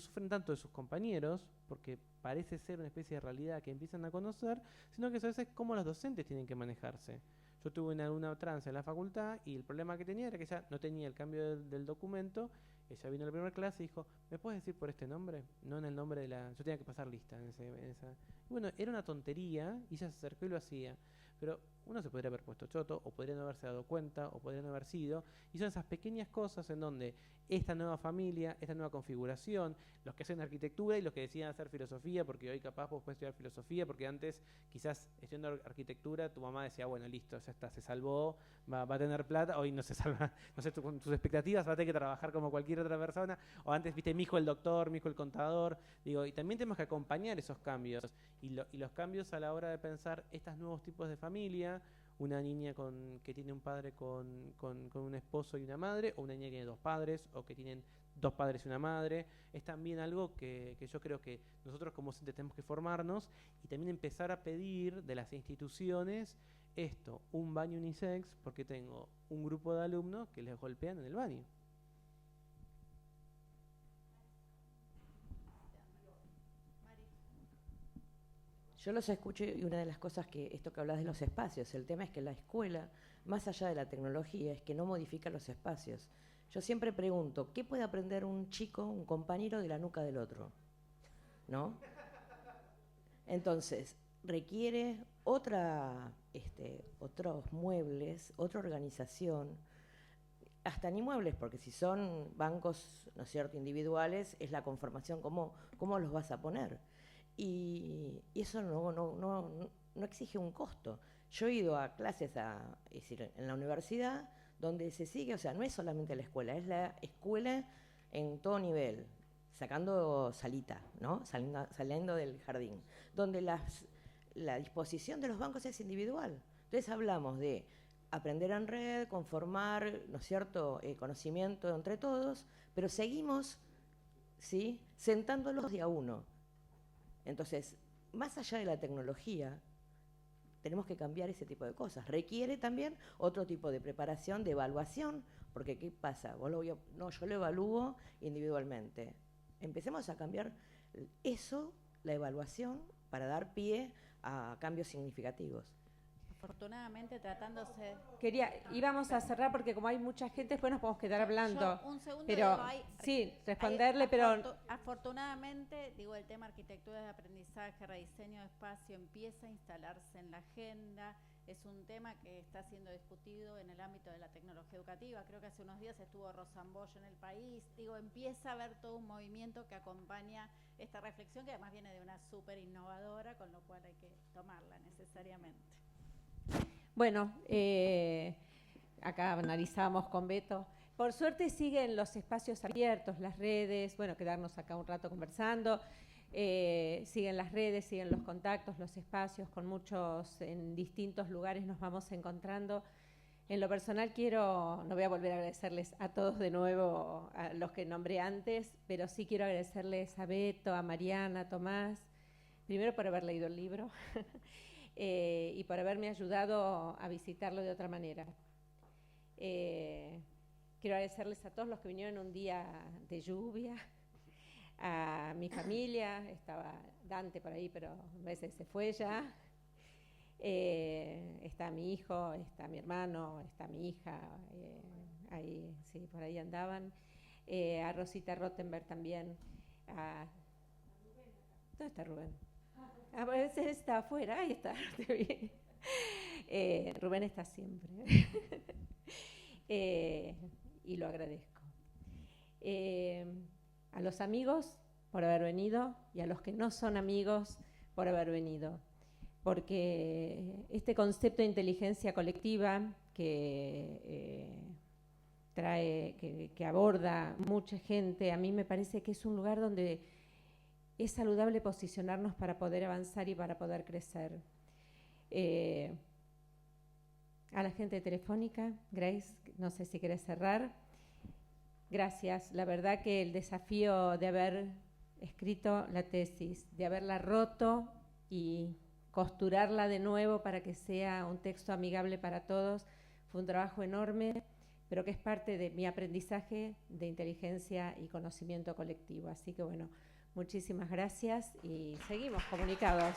sufren tanto de sus compañeros, porque parece ser una especie de realidad que empiezan a conocer, sino que eso es cómo los docentes tienen que manejarse. Yo tuve una alumna trans en la facultad y el problema que tenía era que ella no tenía el cambio del documento. Ella vino a la primera clase y dijo, ¿me puedes decir por este nombre? No en el nombre de la... Yo tenía que pasar lista en esa... Y bueno, era una tontería y ella se acercó y lo hacía. Pero uno se podría haber puesto choto, o podría no haberse dado cuenta, o podría no haber sido, y son esas pequeñas cosas en donde esta nueva familia, esta nueva configuración, los que hacen arquitectura y los que deciden hacer filosofía, porque hoy capaz vos podés estudiar filosofía, porque antes quizás estudiando arquitectura tu mamá decía, bueno, listo, ya está, se salvó, va a tener plata, hoy no se salva, no sé, con tus expectativas va a tener que trabajar como cualquier otra persona, o antes, viste, mi hijo el doctor, mi hijo el contador, digo, y también tenemos que acompañar esos cambios, y los cambios a la hora de pensar estos nuevos tipos de familia, una niña que tiene un padre con un esposo y una madre, o una niña que tiene dos padres, o que tienen dos padres y una madre, es también algo que yo creo que nosotros como docentes tenemos que formarnos y también empezar a pedir de las instituciones esto, un baño unisex, porque tengo un grupo de alumnos que les golpean en el baño. Yo los escucho y una de las cosas que, esto que hablas de los espacios, el tema es que la escuela, más allá de la tecnología, es que no modifica los espacios. Yo siempre pregunto, ¿qué puede aprender un chico, un compañero de la nuca del otro? ¿No? Entonces, requiere otros muebles, otra organización, hasta ni muebles, porque si son bancos, ¿no es cierto?, individuales, es la conformación, ¿cómo los vas a poner? Y eso no exige un costo. Yo he ido a clases es decir, en la universidad, donde se sigue, o sea, no es solamente la escuela, es la escuela en todo nivel, sacando salita, ¿no? Saliendo del jardín, donde la disposición de los bancos es individual. Entonces hablamos de aprender en red, conformar, ¿no es cierto?, conocimiento entre todos, pero seguimos, ¿sí?, sentándolos de a uno. Entonces, más allá de la tecnología, tenemos que cambiar ese tipo de cosas. Requiere también otro tipo de preparación, de evaluación, porque ¿qué pasa? Yo lo evalúo individualmente. Empecemos a cambiar eso, la evaluación, para dar pie a cambios significativos. Afortunadamente tratándose... Íbamos a cerrar porque como hay mucha gente, después nos podemos quedar hablando. Un segundo, pero sí, responderle, pero... Afortunadamente, el tema arquitectura de aprendizaje, rediseño de espacio, empieza a instalarse en la agenda. Es un tema que está siendo discutido en el ámbito de la tecnología educativa. Creo que hace unos días estuvo Rosamboy en el país. Empieza a haber todo un movimiento que acompaña esta reflexión, que además viene de una súper innovadora, con lo cual hay que tomarla necesariamente. Bueno, acá analizábamos con Beto. Por suerte siguen los espacios abiertos, las redes, quedarnos acá un rato conversando. Siguen las redes, siguen los contactos, los espacios, con muchos en distintos lugares nos vamos encontrando. En lo personal no voy a volver a agradecerles a todos de nuevo, a los que nombré antes, pero sí quiero agradecerles a Beto, a Mariana, a Tomás, primero por haber leído el libro. Y por haberme ayudado a visitarlo de otra manera. Quiero agradecerles a todos los que vinieron un día de lluvia, a mi familia, estaba Dante por ahí, pero a veces se fue ya. Está mi hijo, está mi hermano, está mi hija, ahí, sí, por ahí andaban. A Rosita Rottenberg también. ¿Dónde está Rubén? A veces está afuera, ahí está. Rubén está siempre. Y lo agradezco. A los amigos por haber venido y a los que no son amigos por haber venido. Porque este concepto de inteligencia colectiva que aborda mucha gente, a mí me parece que es un lugar donde es saludable posicionarnos para poder avanzar y para poder crecer. A la gente de Telefónica, Grace, no sé si querés cerrar. Gracias. La verdad que el desafío de haber escrito la tesis, de haberla roto y costurarla de nuevo para que sea un texto amigable para todos, fue un trabajo enorme, pero que es parte de mi aprendizaje de inteligencia y conocimiento colectivo. Así que muchísimas gracias y seguimos comunicados.